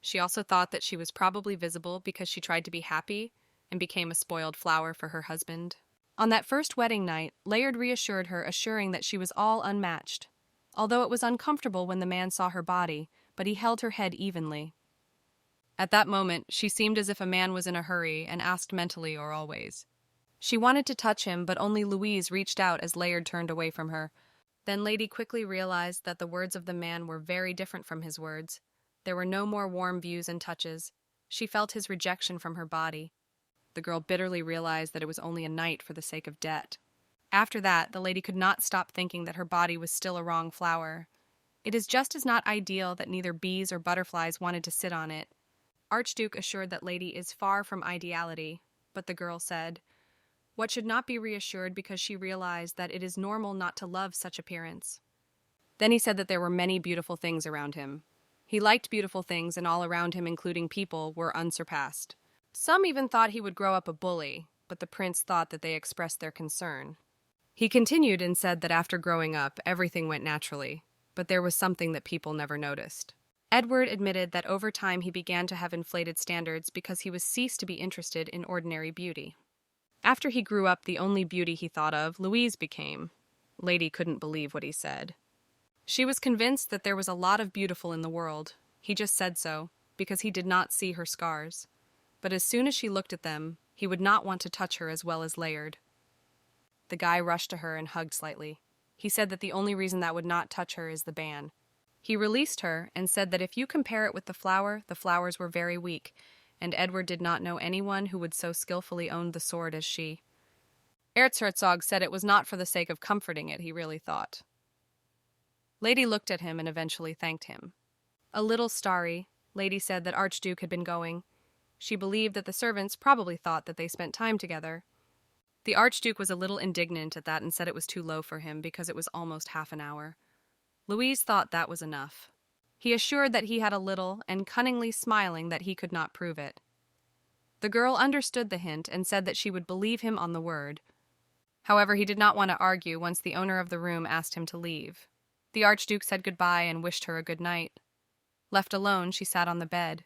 She also thought that she was probably visible because she tried to be happy and became a spoiled flower for her husband. On that first wedding night, Layard reassured her, assuring that she was all unmatched. Although it was uncomfortable when the man saw her body, but he held her head evenly. At that moment, she seemed as if a man was in a hurry and asked mentally or always. She wanted to touch him, but only Louise reached out as Layard turned away from her. Then Lady quickly realized that the words of the man were very different from his words. There were no more warm views and touches. She felt his rejection from her body. The girl bitterly realized that it was only a night for the sake of debt. After that, the lady could not stop thinking that her body was still a wrong flower. It is just as not ideal that neither bees or butterflies wanted to sit on it. Archduke assured that Lady is far from ideality, but the girl said, what should not be reassured because she realized that it is normal not to love such appearance. Then he said that there were many beautiful things around him. He liked beautiful things, and all around him, including people, were unsurpassed. Some even thought he would grow up a bully, but the prince thought that they expressed their concern. He continued and said that after growing up, everything went naturally, but there was something that people never noticed. Edward admitted that over time he began to have inflated standards because he was ceased to be interested in ordinary beauty. After he grew up, the only beauty he thought of, Louise became. Lady couldn't believe what he said. She was convinced that there was a lot of beautiful in the world. He just said so, because he did not see her scars. But as soon as she looked at them, he would not want to touch her as well as Layard. The guy rushed to her and hugged slightly. He said that the only reason that would not touch her is the ban. He released her and said that if you compare it with the flowers were very weak, and Edward did not know anyone who would so skillfully own the sword as she. Erzherzog said it was not for the sake of comforting it, he really thought. Lady looked at him and eventually thanked him. A little starry, Lady said that Archduke had been going. She believed that the servants probably thought that they spent time together. The Archduke was a little indignant at that and said it was too low for him because it was almost half an hour. Louise thought that was enough. He assured that he had a little, and cunningly smiling that he could not prove it. The girl understood the hint and said that she would believe him on the word. However, he did not want to argue once the owner of the room asked him to leave. The Archduke said goodbye and wished her a good night. Left alone, she sat on the bed.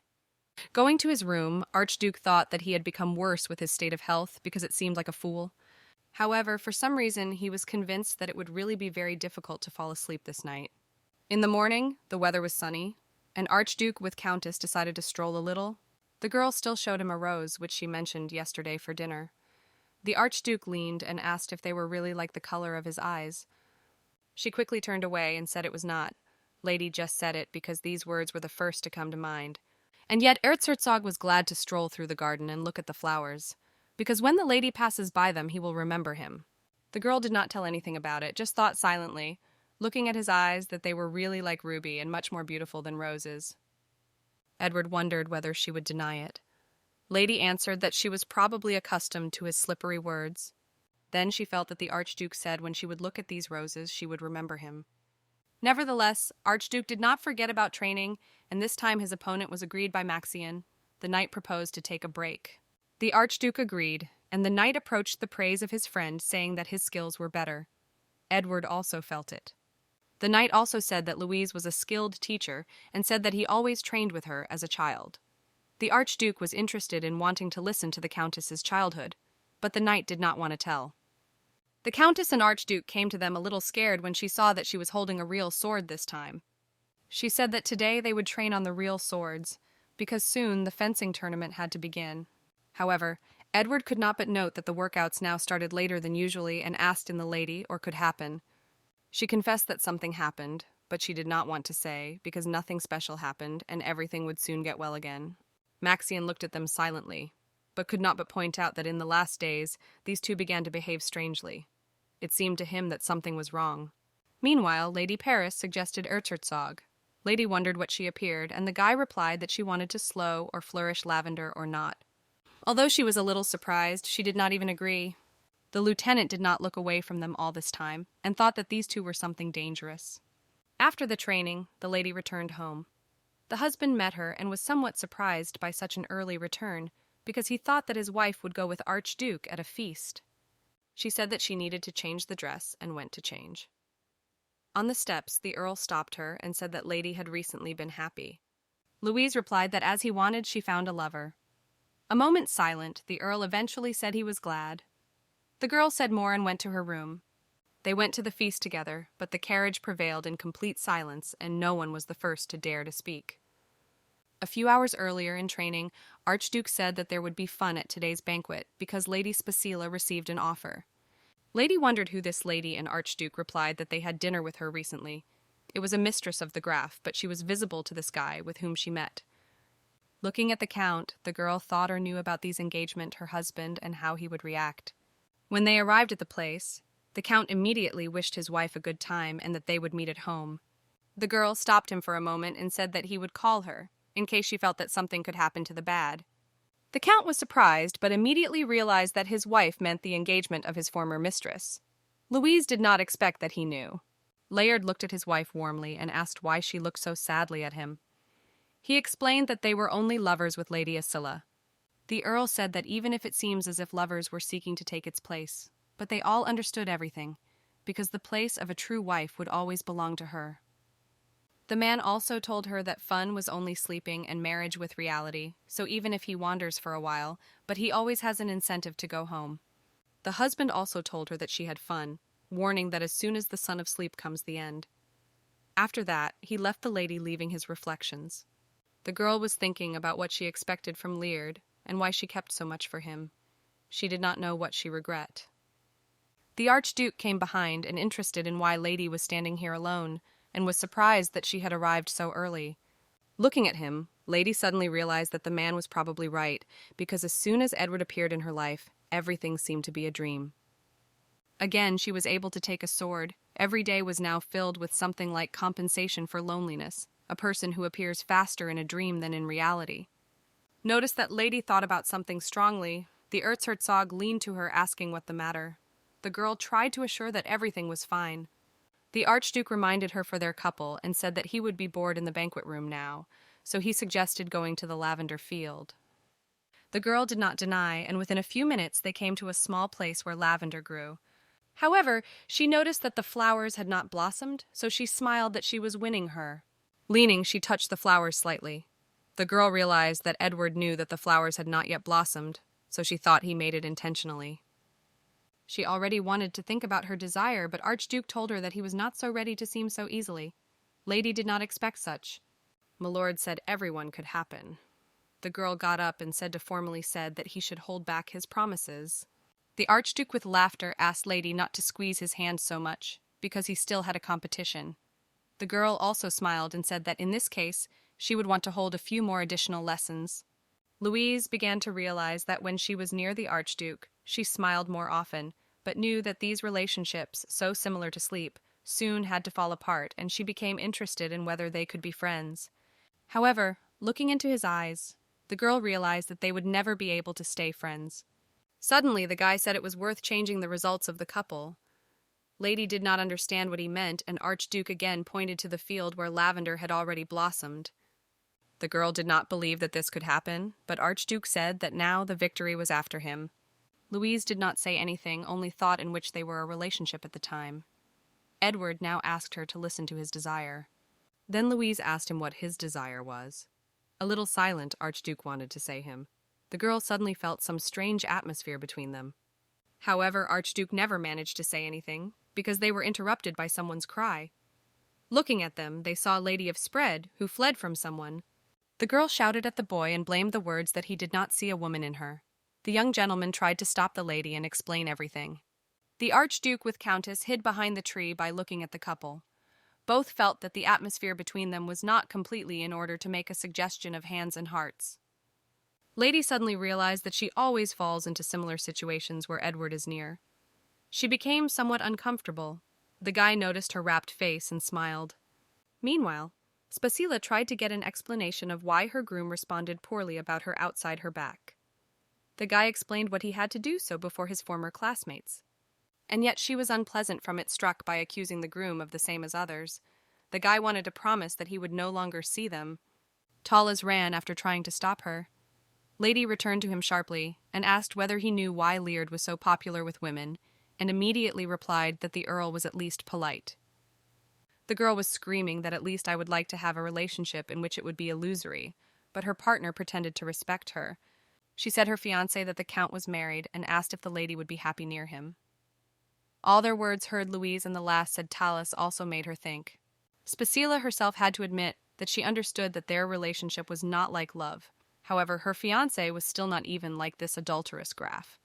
Going to his room, Archduke thought that he had become worse with his state of health because it seemed like a fool. However, for some reason, he was convinced that it would really be very difficult to fall asleep this night. In the morning, the weather was sunny, and Archduke with Countess decided to stroll a little. The girl still showed him a rose, which she mentioned yesterday for dinner. The Archduke leaned and asked if they were really like the color of his eyes. She quickly turned away and said it was not, Lady just said it because these words were the first to come to mind. And yet Erzherzog was glad to stroll through the garden and look at the flowers, because when the lady passes by them, he will remember him. The girl did not tell anything about it, just thought silently, looking at his eyes, that they were really like ruby and much more beautiful than roses. Edward wondered whether she would deny it. Lady answered that she was probably accustomed to his slippery words. Then she felt that the Archduke said when she would look at these roses, she would remember him. Nevertheless, Archduke did not forget about training, and this time his opponent was agreed by Maxian. The knight proposed to take a break. The Archduke agreed, and the knight approached the praise of his friend, saying that his skills were better. Edward also felt it. The knight also said that Louise was a skilled teacher, and said that he always trained with her as a child. The Archduke was interested in wanting to listen to the Countess's childhood, but the knight did not want to tell. The Countess and Archduke came to them a little scared when she saw that she was holding a real sword this time. She said that today they would train on the real swords, because soon the fencing tournament had to begin. However, Edward could not but note that the workouts now started later than usually and asked in the lady or could happen. She confessed that something happened, but she did not want to say, because nothing special happened and everything would soon get well again. Maxian looked at them silently, but could not but point out that in the last days these two began to behave strangely. It seemed to him that something was wrong. Meanwhile, Lady Paris suggested Erzherzog. Lady wondered what she appeared, and the guy replied that she wanted to slow or flourish lavender or not. Although she was a little surprised, she did not even agree. The lieutenant did not look away from them all this time, and thought that these two were something dangerous. After the training, the lady returned home. The husband met her and was somewhat surprised by such an early return, because he thought that his wife would go with Archduke at a feast. She said that she needed to change the dress and went to change. On the steps, the Earl stopped her and said that Lady had recently been happy. Louise replied that as he wanted, she found a lover. A moment silent, the Earl eventually said he was glad. The girl said more and went to her room. They went to the feast together, but the carriage prevailed in complete silence, and no one was the first to dare to speak. A few hours earlier in training, Archduke said that there would be fun at today's banquet because Lady Spacila received an offer. Lady wondered who this lady, and Archduke replied that they had dinner with her recently. It was a mistress of the Graf, but she was visible to this guy with whom she met. Looking at the Count, the girl thought or knew about these engagement, her husband, and how he would react. When they arrived at the place, the Count immediately wished his wife a good time and that they would meet at home. The girl stopped him for a moment and said that he would call her, in case she felt that something could happen to the bad. The Count was surprised, but immediately realized that his wife meant the engagement of his former mistress. Louise did not expect that he knew. Layard looked at his wife warmly and asked why she looked so sadly at him. He explained that they were only lovers with Lady Asilla. The Earl said that even if it seems as if lovers were seeking to take its place, but they all understood everything, because the place of a true wife would always belong to her. The man also told her that fun was only sleeping and marriage with reality, so even if he wanders for a while, but he always has an incentive to go home. The husband also told her that she had fun, warning that as soon as the son of sleep comes the end. After that, he left the lady leaving his reflections. The girl was thinking about what she expected from Layard and why she kept so much for him. She did not know what she regret. The Archduke came behind and interested in why Lady was standing here alone, and was surprised that she had arrived so early. Looking at him, Lady suddenly realized that the man was probably right, because as soon as Edward appeared in her life, everything seemed to be a dream. Again, she was able to take a sword. Every day was now filled with something like compensation for loneliness, a person who appears faster in a dream than in reality. Noticed that Lady thought about something strongly. The Erzherzog leaned to her, asking what the matter. The girl tried to assure that everything was fine. The Archduke reminded her for their couple and said that he would be bored in the banquet room now, so he suggested going to the lavender field. The girl did not deny, and within a few minutes they came to a small place where lavender grew. However, she noticed that the flowers had not blossomed, so she smiled that she was winning her. Leaning, she touched the flowers slightly. The girl realized that Edward knew that the flowers had not yet blossomed, so she thought he made it intentionally. She already wanted to think about her desire, but Archduke told her that he was not so ready to seem so easily. Lady did not expect such. Milord said everyone could happen. The girl got up and formally said that he should hold back his promises. The Archduke with laughter asked Lady not to squeeze his hand so much, because he still had a competition. The girl also smiled and said that in this case, she would want to hold a few more additional lessons. Louise began to realize that when she was near the Archduke, she smiled more often, but knew that these relationships, so similar to sleep, soon had to fall apart, and she became interested in whether they could be friends. However, looking into his eyes, the girl realized that they would never be able to stay friends. Suddenly, the guy said it was worth changing the results of the couple. Lady did not understand what he meant, and Archduke again pointed to the field where lavender had already blossomed. The girl did not believe that this could happen, but Archduke said that now the victory was after him. Louise did not say anything, only thought in which they were a relationship at the time. Edward now asked her to listen to his desire. Then Louise asked him what his desire was. A little silent, Archduke wanted to say him. The girl suddenly felt some strange atmosphere between them. However, Archduke never managed to say anything, because they were interrupted by someone's cry. Looking at them, they saw Lady of Spread, who fled from someone. The girl shouted at the boy and blamed the words that he did not see a woman in her. The young gentleman tried to stop the lady and explain everything. The Archduke with Countess hid behind the tree by looking at the couple. Both felt that the atmosphere between them was not completely in order to make a suggestion of hands and hearts. Lady suddenly realized that she always falls into similar situations where Edward is near. She became somewhat uncomfortable. The guy noticed her rapt face and smiled. Meanwhile, Spasila tried to get an explanation of why her groom responded poorly about her outside her back. The guy explained what he had to do so before his former classmates. And yet she was unpleasant from it, struck by accusing the groom of the same as others. The guy wanted to promise that he would no longer see them. Tallis ran after trying to stop her. Lady returned to him sharply and asked whether he knew why Leard was so popular with women, and immediately replied that the Earl was at least polite. The girl was screaming that at least I would like to have a relationship in which it would be illusory, but her partner pretended to respect her. She said her fiancé that the Count was married and asked if the lady would be happy near him. All their words heard Louise, and the last said Tallis also made her think. Spasila herself had to admit that she understood that their relationship was not like love. However, her fiancé was still not even like this adulterous Graf.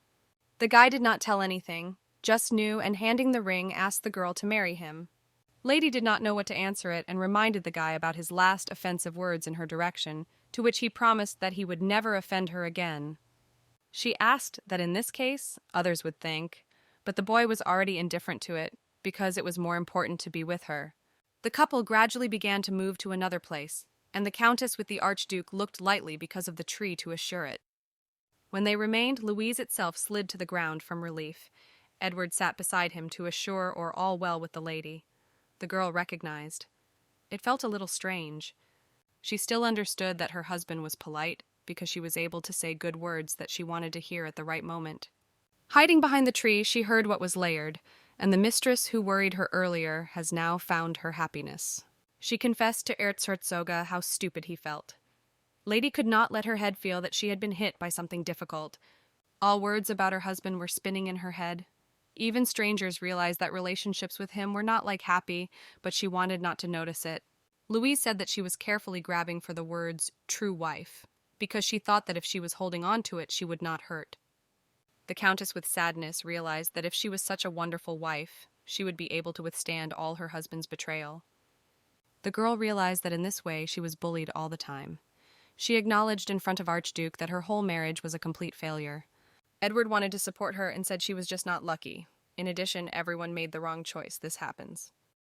The guy did not tell anything, just knew, and handing the ring asked the girl to marry him. Lady did not know what to answer it and reminded the guy about his last offensive words in her direction, to which he promised that he would never offend her again. She asked that in this case, others would think, but the boy was already indifferent to it, because it was more important to be with her. The couple gradually began to move to another place, and the Countess with the Archduke looked lightly because of the tree to assure it. When they remained, Louise itself slid to the ground from relief. Edward sat beside him to assure or all well with the lady. The girl recognized. It felt a little strange. She still understood that her husband was polite, because she was able to say good words that she wanted to hear at the right moment. Hiding behind the tree, she heard what was layered, and the mistress who worried her earlier has now found her happiness. She confessed to Erzherzoga how stupid he felt. Lady could not let her head feel that she had been hit by something difficult. All words about her husband were spinning in her head. Even strangers realized that relationships with him were not like happy, but she wanted not to notice it. Louise said that she was carefully grabbing for the words true wife, because she thought that if she was holding on to it, she would not hurt. The Countess with sadness realized that if she was such a wonderful wife, she would be able to withstand all her husband's betrayal. The girl realized that in this way she was bullied all the time. She acknowledged in front of Archduke that her whole marriage was a complete failure. Edward wanted to support her and said she was just not lucky. In addition, everyone made the wrong choice. This happens.